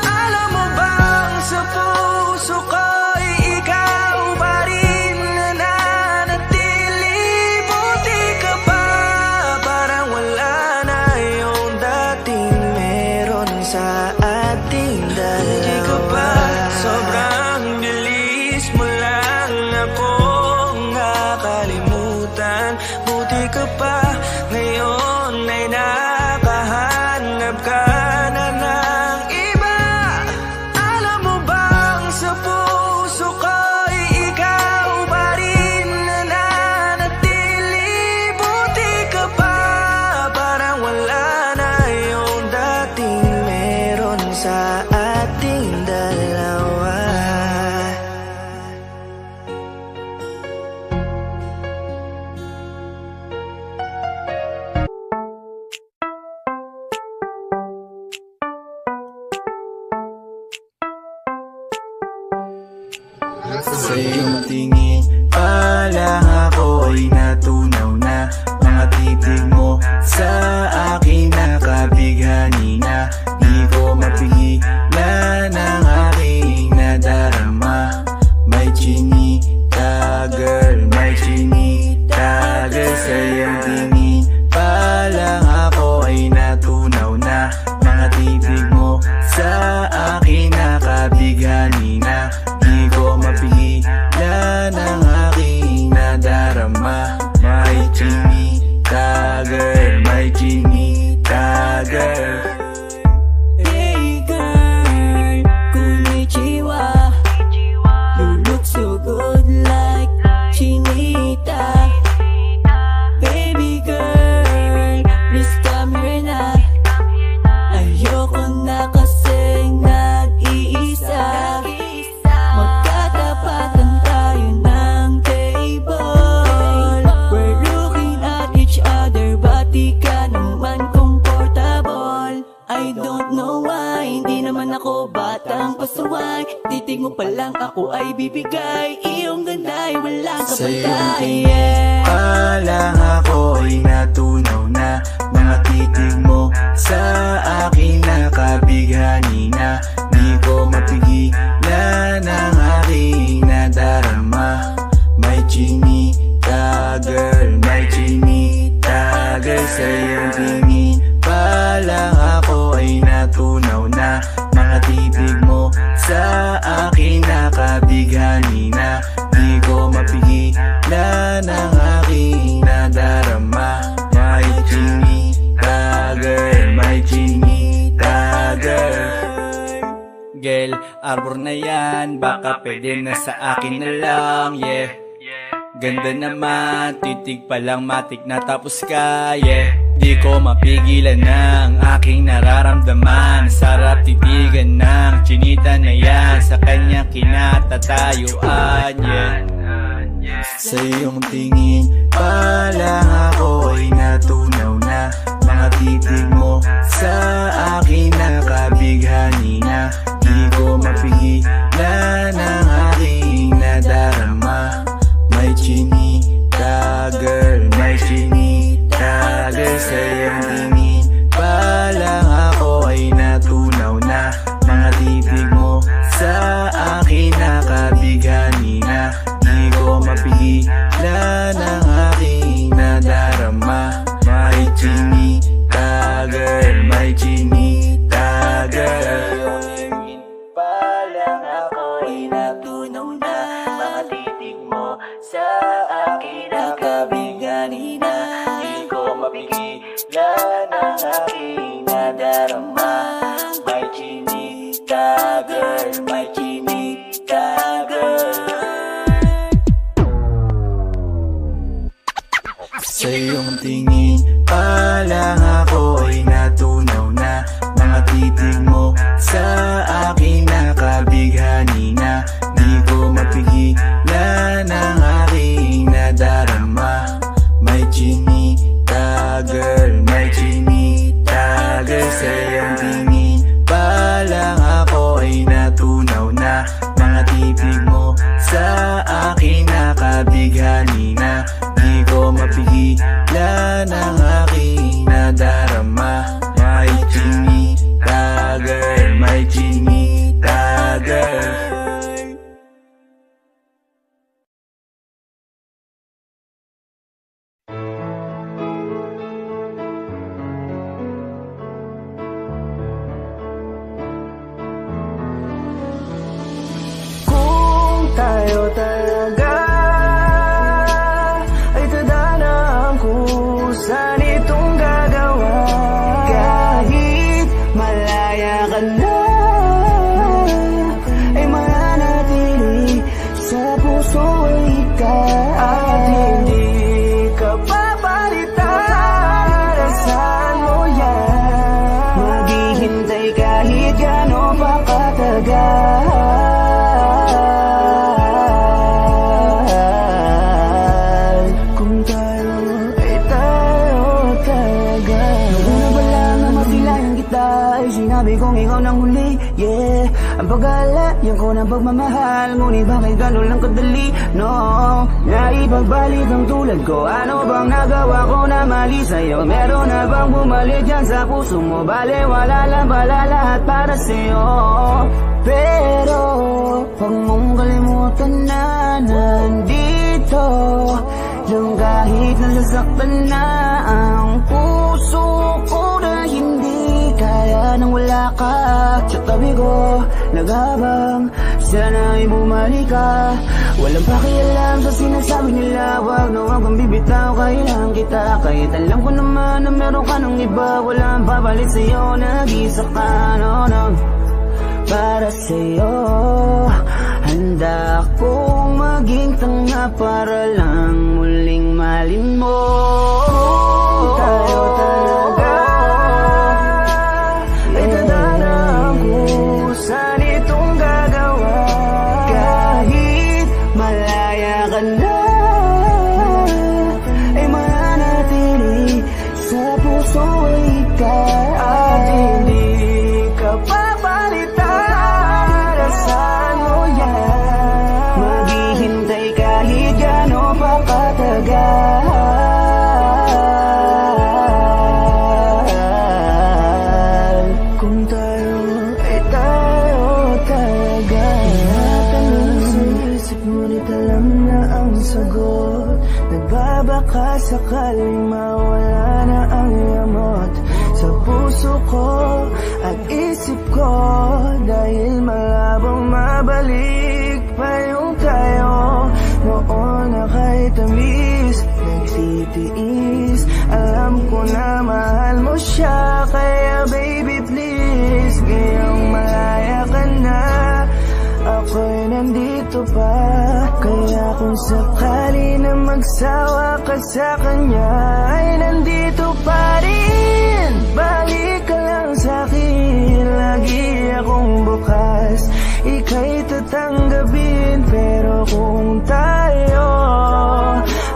Alam mo bang sa puso ko'y ikaw pa rin na nanatili? Buti ka pa, parang wala na yung dating meron sa ating dalawa. Buti ka pa, sobrang bilis mo lang akong nakalimutan. Buti ka pa, ngayon ay nakahanap ka na ng iba. Alam mo bang sa puso ko'y ikaw pa rin na nanatili? Buti ka pa, parang wala na yung dating meron sa ating dalawa. Sa iyong tingin pa lang ako ay natunaw na. Mga titig mo sa akin nakabighani na. Di ko mapigilan ang aking nadarama. May chinita girl, may chinita girl. Sa iyong tingin pa lang ako ay natunaw na. Mga titig mo sa akin nakabighani na. Di ko mapigilan ang aking nadarama. May chinita girl, may chinita girl. Hey girl, konnichiwa. You look so good like chinita. Baby girl, please come here na. Ayoko don't know why. Hindi naman ako batang pasaway. Titig mo pa lang ako ay bibigay. Iyong ganda'y walang Sa iyong kapantay. tingin pa lang ako ay natunaw na. Mga titig mo sa akin nakabighani na. Di ko mapigilan ang aking nadarama. May chinita girl, may chinita girl. Sa iyong tingin pa lang ako ay natunaw na. Mga titig mo sa akin nakabighani na. Di ko mapigilan ang aking nadarama. May chinita girl, may chinita girl. Girl, arbor na yan, baka pwede na sa akin na lang, yeah. Ganda naman, titig pa lang matik na tapos ka, yeah. Di ko mapigilan ng aking nararamdaman. Sarap titigan ng chinita na yan, sa kanyang kinatatayuan, yeah. Sa iyong tingin pa lang ako ay natunaw na. Mga titig mo sa akin nakabighani na. Di ko mapigilan ang aking nadarama. May chinita girl, may chinita girl. Sa iyong tingin pa lang ako ay natunaw na. Mga titig mo sa akin nakabighani na. Di ko mapigilan ang aking nadarama. May chinita girl, may chinita girl. Pa lang ako ay natunaw na. Mga titig mo sa akin nakabighani na. Di ko mapigilan ang aking nadarama. May chinita girl, may chinita girl. Sa iyong tingin pa lang ako ay natunaw na. Mga titig mo sa akin nakabighani na. Di ko mapigilan ang aking nadarama. May chinita girl, may chinita girl. Sa iyong tingin pa lang ako ay natunaw na. Mga titig mo sa akin nakabighani na. Di ko mapigilan ang aking nadarama. May chinita girl, may chinita girl. Kung tayo talaga ay tadhana ang kusan itong gagawa. Kahit malaya ka na ay mananatili sa puso ay ikaw. At hindi ka papalitan. Saan mo yan? Maghihintay kahit gano'n pa katagal. Kung tayo ay tayo talaga. Noong una pa lang na masilayan kita ay sinabi kong ikaw nang huli, yeah. Ang pag-aalayan ko ng pagmamahal, ngunit bakit gano'n lang kadali, no? Naipagbalik ang tulad ko, ano bang nagawa ko na mali sa'yo? Meron na bang bumalik dyan sa puso mo? Bale wala lang pala lahat para sa'yo. Pero huwag mong kalimutan na nandito lang kahit nasasaktan na ang puso ko na hindi kaya nang wala ka sa tabi ko. Naghabang sana ay bumalik ka. Walang pakialam sa sinasabi nila, wag na wag kang bibitaw, kailangan kita. Kahit alam ko naman na meron ka ng iba, walang papalit sa'yo, nag-isa ka, no, no. Para sa'yo, handa akong maging tanga para lang muling malin mo. Tayo talaga ay tadhana ang kusan itong gagawa. Kahit malaya ka na ay mananatili sa puso ay ikaw. At hindi baka sakaling mawala na ang yamot sa puso ko at isip ko, dahil malabong mabalik pa yung tayo noon na kahit tamis nagsitiis. Alam ko na mahal mo siya, kaya baby please, ngayong malaya ka na, ako'y nandito pa. Kaya kung sakali na magsawa ka sa kanya, ay nandito pa rin. Balik ka lang sa'kin, lagi akong bukas, ika'y tatanggapin. Pero kung tayo,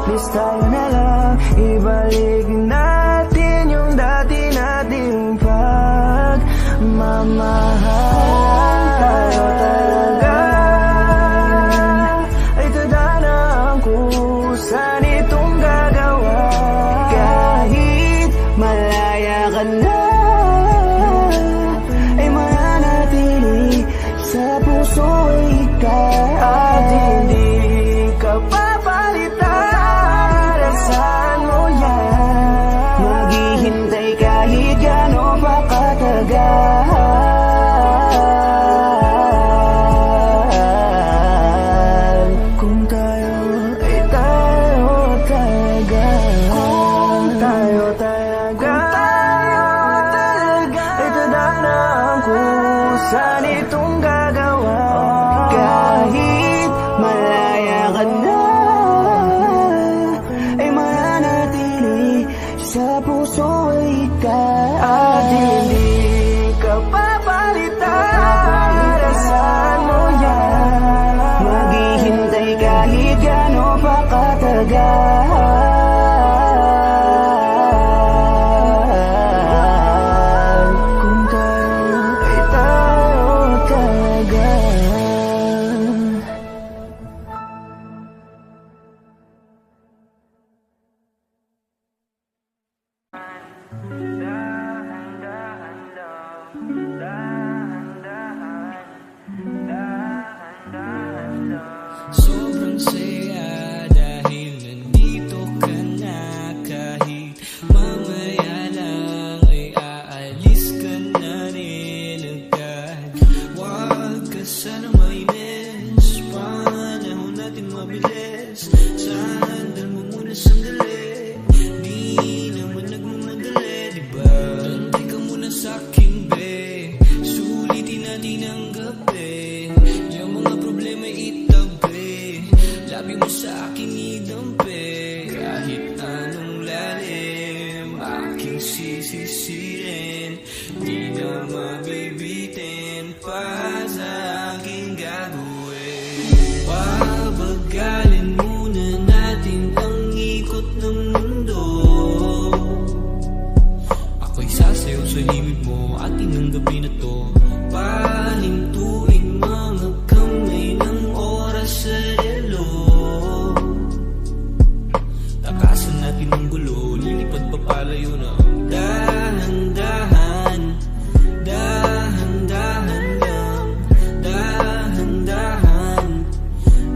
please tayo na lang, ibalik natin yung dati nating pagmamahal. Tayo talaga ay tadhana ang kusan itong gagawa. Kahit malaya ka na, ay mananatili sa puso ikaw. At hindi ka papalitan, saan mo yan? Maghihintay kahit gano'n pa katagal. Kung tayo ay tayo talaga, kung tayo talaga ay tadhana ang kusan itong gagawa. Kahit malaya ka na, ay mananatili sa puso ikaw. At hindi ka papalitan, saan mo yan? Maghihintay kahit gano'n pa katagal. Kung tayo ay tayo talaga. Sobrang saya dahil nandito ka na. Kahit mamaya lang ay aalis ka na rin agad. Huwag ka sana mainis, panahon natin mabilis. Sandal mo muna sandali, di naman nagmamadali, diba? Tantay ka muna sa'king be, sulitin natin ang gabi. Yung mga problema itabi, labi mo sa akin idampi. Kahit anong lalim, aking sisisirin, di na mabibitin pa sa aking gagawin. Pabagalin muna natin ang ikot ng mundo. Ako'y sasayaw sa limit mo, atin ang gabi na to. Pahintuin mga kamay ng oras sa relo. Takasan natin ang gulo, lilipad pa palayo na. Dahan-dahan, dahan-dahan lang. Dahan-dahan,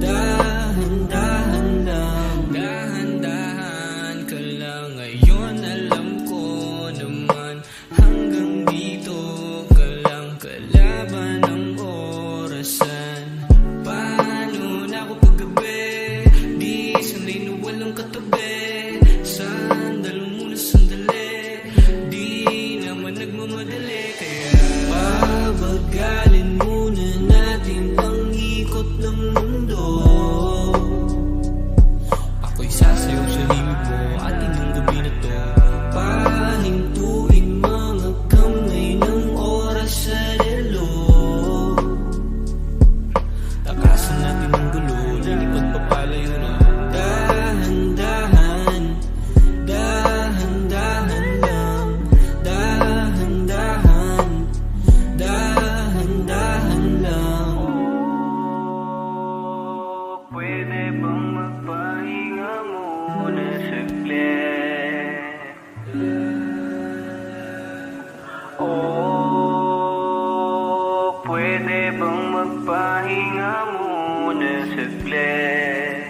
dahan-dahan lang. Dahan-dahan ka lang ngayon, alam ko naman. Hanggang dito ka lang, kalaban ng orasan. Paano na ako paggabi, di sanay na walang katabi. Sandal mo muna sandali, di naman nagmamadali. Kaya pabagalin muna natin ang ikot ng mundo. Ako'y sasayaw sa limit mo, atin ang gabi na to. Pahintuin mga kamay ng oras sa relo. Takasan natin ang gulo, lilipad pa palayo na. Dahan-dahan, dahan-dahan lang. Dahan-dahan, dahan-dahan lang. Pwede bang magpahinga muna saglit? Oh, pwede bang magpahinga muna saglit?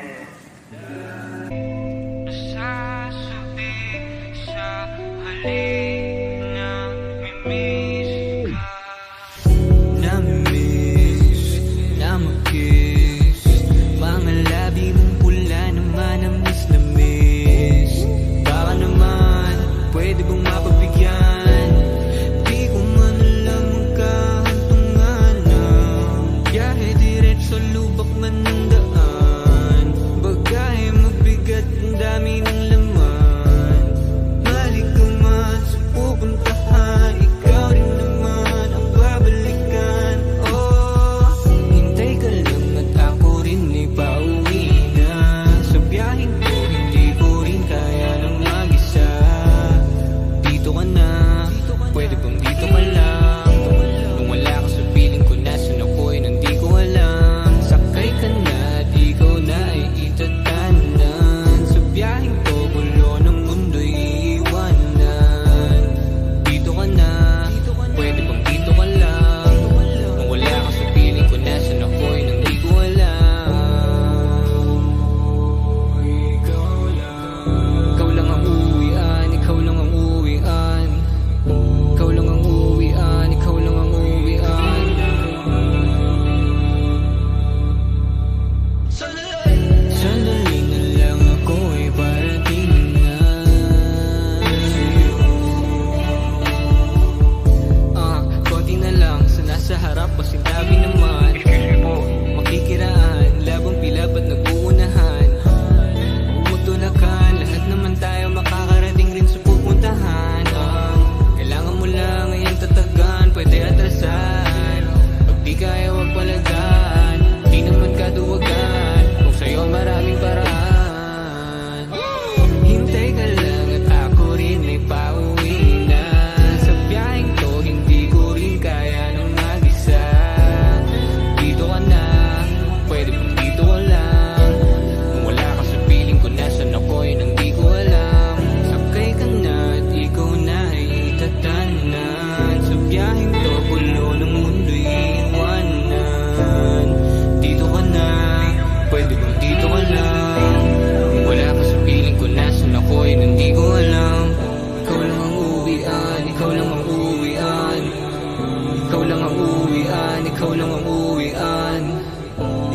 Ikaw lang ang uwian, ikaw lang ang uwian.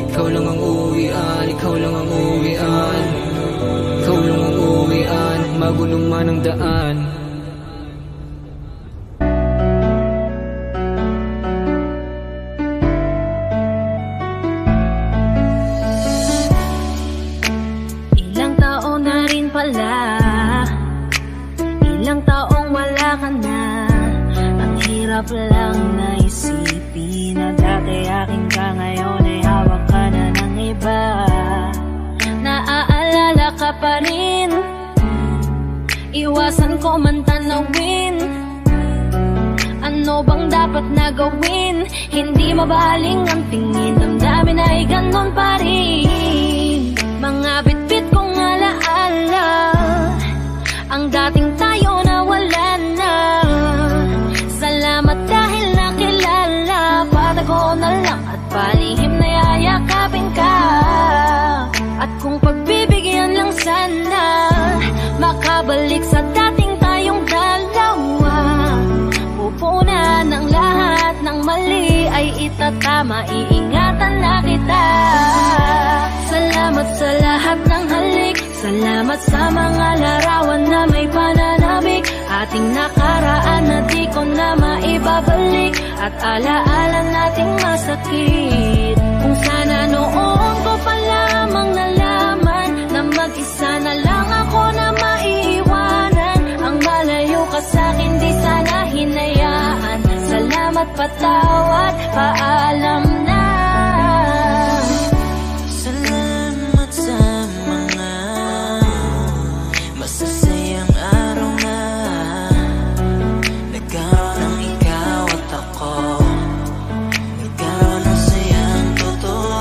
Ikaw lang ang uwian, ikaw lang ang uwian. Ikaw lang ang uwian, magulong man ang daan. Ilang taon na rin pala, ilang taong wala ka na. Ang hirap lang na isipin na dati akin ka, ngayon ay hawak ka na ng iba. Naaalala ka pa rin, iwasan ko man tanawin. Ano bang dapat na gawin? Hindi mabaling ang tingin, damdamin ay ganon pa rin. Mga bitbit kong alaala, ang dating tayo na wala na. Salamat dahil nakilala, patago na lang at palihim na yayakapin ka. At kung pagbibigyan lang sana, makabalik sa dating tayong dalawa. Pupunan ng lahat ng mali ay itatama, iingatan na kita. Salamat sa lahat ng halik, salamat sa mga larawan na may pananabik. Ating nakaraan na di ko na maibabalik, at alaala nating masakit. Kung sana noon ko pa lamang nalaman na mag-isa na lang ako na maiiwanan. Ang malayo ka sa'kin di sana hinayaan. Salamat, patawad, paalam na. Salamat sa mga masasayang araw na nagkaroon ng ikaw at ako. Nagkaroon ng sayang totoo,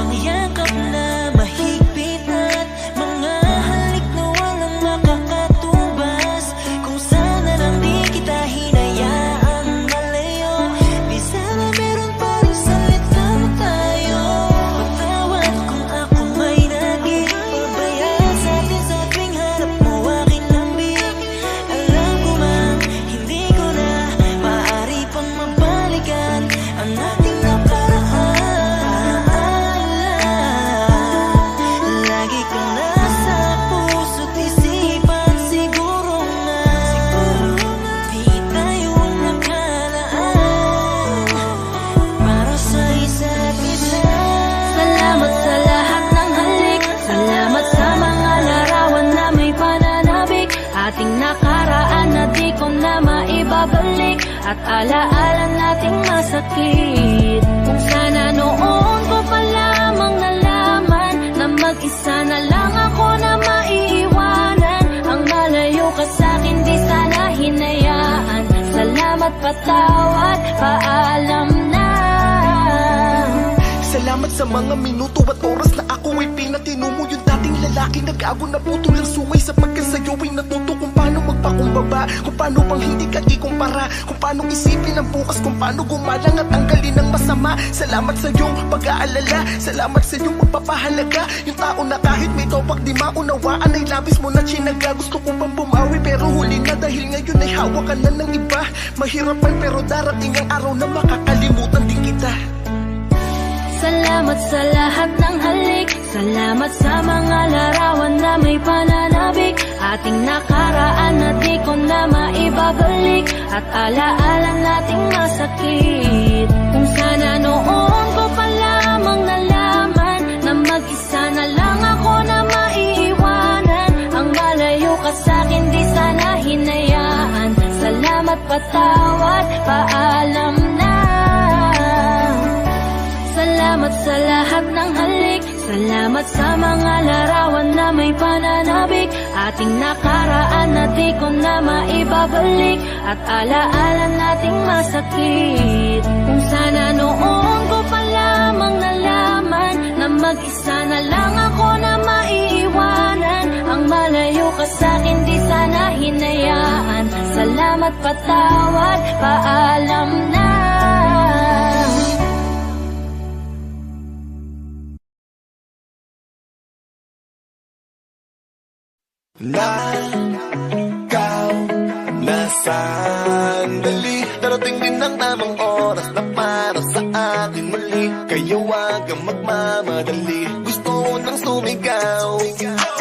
pangyayakap na mahigpit at mga halik na walang makakatubas. Kung sana lang di kita hinayaan malayo, di sana meron pa rin salita mo tayo. Patawad kung ako may naging pabayaan sa atin sa tuwing harap mo aking lambing. Alam ko man, hindi ko na maaari pang mabalikan ang ating nakaraan. Lagi kang nasa puso't isipan, siguro nga di tayo nakalaan para sa isa't isa. Salamat sa lahat ng halik, salamat sa mga larawan na may pananabik. Ating nakaraan na di ko na maibabalik, at alaala nating masakit. Kung sana noon ko pa lamang nalaman na mag-isa na lang ako na maiiwanan. Ang malayo ka sa'kin di sana hinayaan. Salamat, patawad, paalam na. Salamat sa mga minuto at oras na ako ay pinatino mo. Yung dating lalaki nag-ago na putol ang sungay, sapagkat sa'yo ay natuto kung paano magpakumbaba, kung paano bang hindi ka ikumpara, kung paano isipin ang bukas, kung paano gumalang at tanggalin ang masama. Salamat sa iyong pag-aalala, salamat sa iyong pagpapahalaga. Yung tao na kahit may topak di maunawaan ay labis mo na chinaga. Gusto ko pang bumawi pero huli na, dahil ngayon ay hawak ka na ng iba. Mahirapan pero darating ang araw na makakalimutan din kita. Salamat sa lahat ng halik, salamat sa mga larawan na may pananabik. Ating nakaraan na di ko na maibabalik, at alaala nating masakit. Kung sana noon ko pa lamang nalaman na mag-isa na lang ako na maiiwanan. Ang malayo ka sa'kin di sana hinayaan. Salamat, patawad, paalam na. Salamat sa lahat ng halik, salamat sa mga larawan na may pananabik. Ating nakaraan na di ko na maibabalik, at alaala nating masakit. Kung sana noon ko pa lamang nalaman na mag-isa na lang ako na maiiwanan. Ang malayo ka sa'kin di sana hinayaan. Salamat, patawad, paalam na. Nakaw na sandali, darating din ang tamang oras. oras na para sa atin muli. Kaya wag kang magmamadali. Gusto ko nang sumigaw,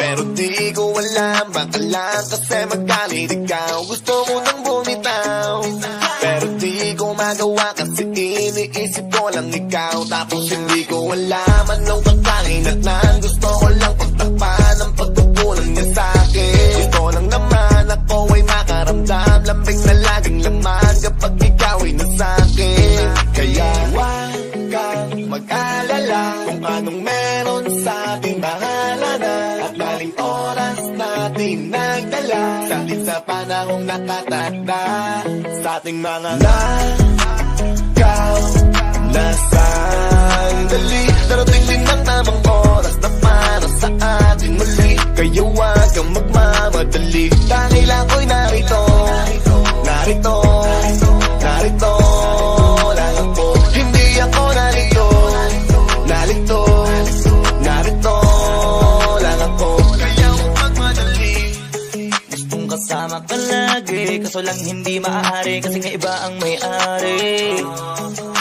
pero di ko alam, baka lang kasi magalit ikaw. Gusto ko nang bumitaw, pero di ko magawa kasi iniisip ko lang ikaw. Tapos hindi ko alam anong kakahinatnan. Gusto ko lang pagtakpan ang pagkukulang niya sa'kin. Gusto lang naman ako ay makaramdam lambing na laging laman kapag ikaw ay nasa'kin. Kaya huwag kang mag-alala kung anong meron sa ating bahala na. At maling oras natin nagdala sa atin sa panahong nakatakda. Sa ating mga nakaw na sandali, darating din ang tamang oras na para sa atin muli. Kaya huwag kang magmamadali, dahil ako'y narito, narito, narito lang ako. Hindi ako narito, narito, narito lang ako. Kaya huwag magmadali. Gustong kasama ka lagi, kaso lang hindi maaari kasi nga iba ang may-ari.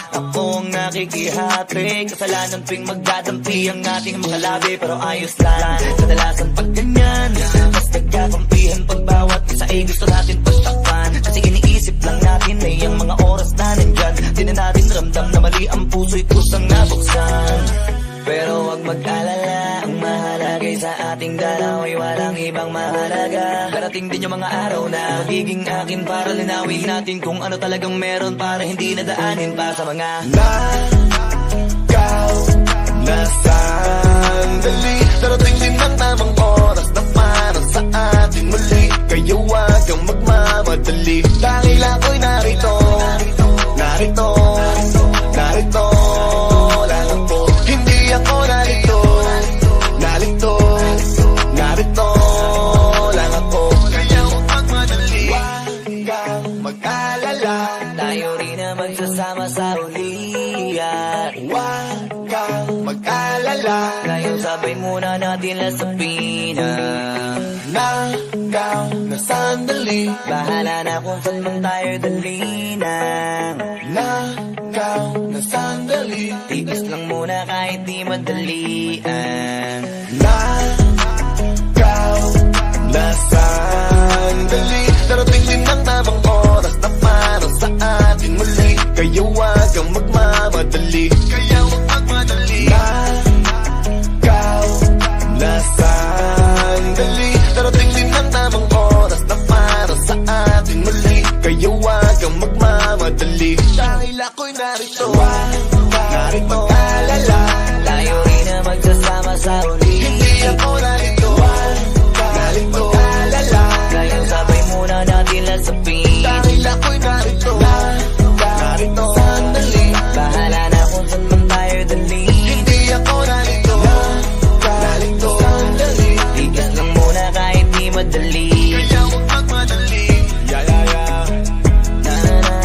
Ako ang nakikihati, kasalanan tuwing magdadampi ang ating mga labi, pero ayos lang. Kadalasan pag ganyan, mas nagkakampihan pag bawat isa ay gusto natin pagtakpan. Kasi iniisip lang natin ay ang mga oras na nandyan. Di na natin ramdam na mali ang puso'y kusang nabuksan. Pero wag mag-alala, ang mahalagay sa ating dalaw ay walang ibang mahalaga. Darating din yung mga araw na magiging akin para linawin natin kung ano talagang meron, para hindi nadaanin pa sa mga nakaw na sandali. Darating din ang tamang oras na para sa atin muli. Kaya huwag kang magmamadali, dahil ako'y narito, narito, narito lang ako. Hindi ako narito, narito, narito lang ako. Kaya huwag magmadali, huwag kang mag-alala. tayo rin na magsasama sa uli. At huwag kang mag-alala, ngayon sabay muna natin lasapin ang nakaw na sandali. bahala na kung saan man tayo dalhin ang nakaw na sandali. tiis lang muna kahit di madali ang nakaw na sandali. Darating din ang tamang oras na para sa atin muli. Kaya huwag kang magmamadali, kaya huwag magmadali. Nakaw na sandali. Darating din ang tamang oras na para sa atin muli. Kaya huwag kang magmamadali, dahil ako'y narito, narito mag-alala. tayo rin na magsasama sa uli. Hindi ako narito, narito mag-alala. Ngayon sabay muna natin lasapin, dahil ako'y narito, narito sandali. bahala na kung saan man tayo dalhin. Hindi ako narito, narito sandali. tiis lang muna kahit di madali. Kaya huwag magmadali. Yeah, yeah, yeah. Na na na,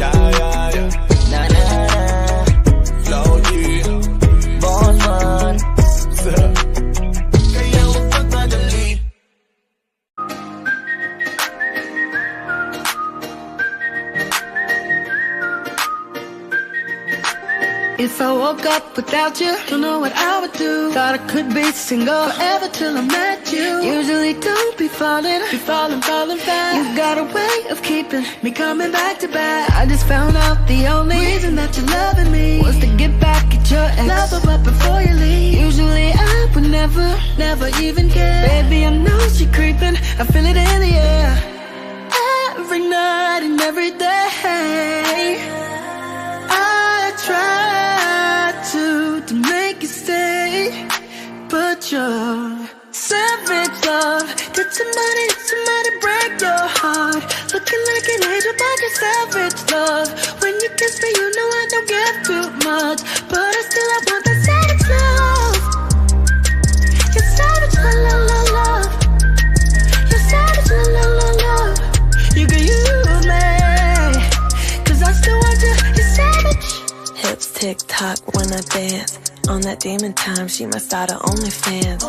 Yeah, yeah, yeah. na na na, Flow G. boss man. Kaya huwag magmadali. If I woke up without you, don't know what I would do. Thought I could be single forever till I met you. Usually don't be falling fast. You've got a way of keeping me coming back to back. I just found out the only reason that you're loving me was to get back at your ex. Love her but before you leave. Usually I would never even care. Baby, I know she creeping, I feel it in the air. Every night and every day I try to make you stay, but you're savage love. Did somebody break your heart? Looking like an angel, but you're savage love. When you kiss me, you know I don't give too much, but I want that savage love. You're savage love. You're savage love. You can use me, 'cause I still want you. You're savage. Hips tick tock when I dance. On that demon time, she must start her OnlyFans.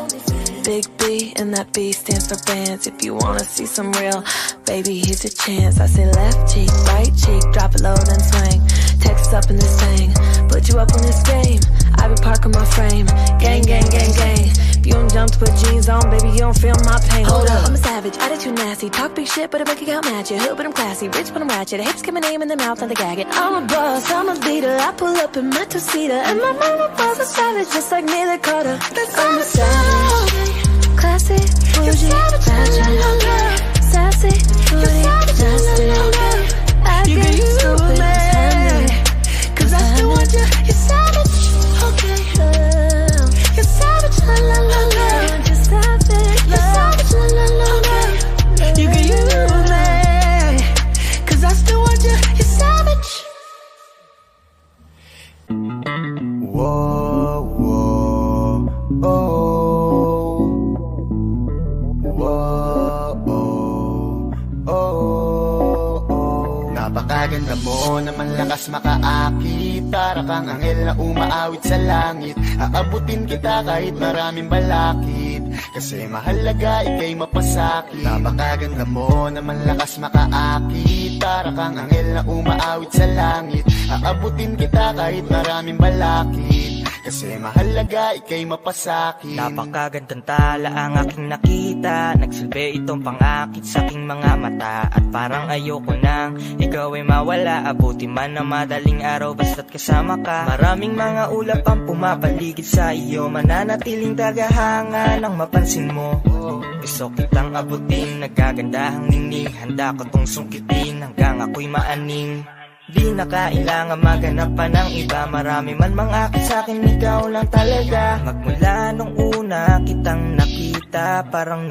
Big B, and that B stands for bands. If you wanna see some real, baby, here's your chance. I say left cheek, right cheek, drop it low, then swing. Text up in this thing, put you up on this game. I be parking my frame, gang, gang, gang, gang. If you don't jump to put jeans on, baby, you don't feel my pain. Hold up, I'm a savage, attitude nasty. Talk big shit, but I make it count match it. Hood, but I'm classy, rich, but I'm ratchet. I hate to get my name in their mouth and they gag it. I'm a boss, I'm a leader. I pull up in my two-seater, and my mama was a savage, just like Neely Carter. I'm a savage, classy, bougie, ratchet, sassy, booty, nasty. I get stupid, handy, 'cause I still want you. You're savage, okay. You're savage, la la la la. You're savage, you're savage, la la la la. You can use me, 'cause I still want you. You're savage. Whoa, whoa, oh. Whoa, oh, oh, oh. Napakaganda mo naman lakas makaakit. Para kang anghel na umaawit sa langit. Aabutin kita kahit maraming balakid, kasi mahalaga ika'y mapasakit. Napakaganda mo naman lakas makaakit. Para kang anghel na umaawit sa langit. Aabutin kita kahit maraming balakid, kasi mahalaga ika'y mapasakit. Napakagandang tala ang aking nakita. Nagsilbi itong pangakit sa aking mga mata. At parang ayoko nang ikaw ay mawala. Abuti man na madaling araw basta't kasama ka. Maraming mga ulap ang pumapaligid sa iyo. Mananatiling tagahanga nang mapansin mo. Gusto kitang abutin, nagagandahang ningning. Handa ko tong sungkitin hanggang ako'y maaning. Di na kailangan maghanap pa ng iba. Marami man mangakit sa'kin, ikaw lang talaga. Magmula nung una kitang nakita, parang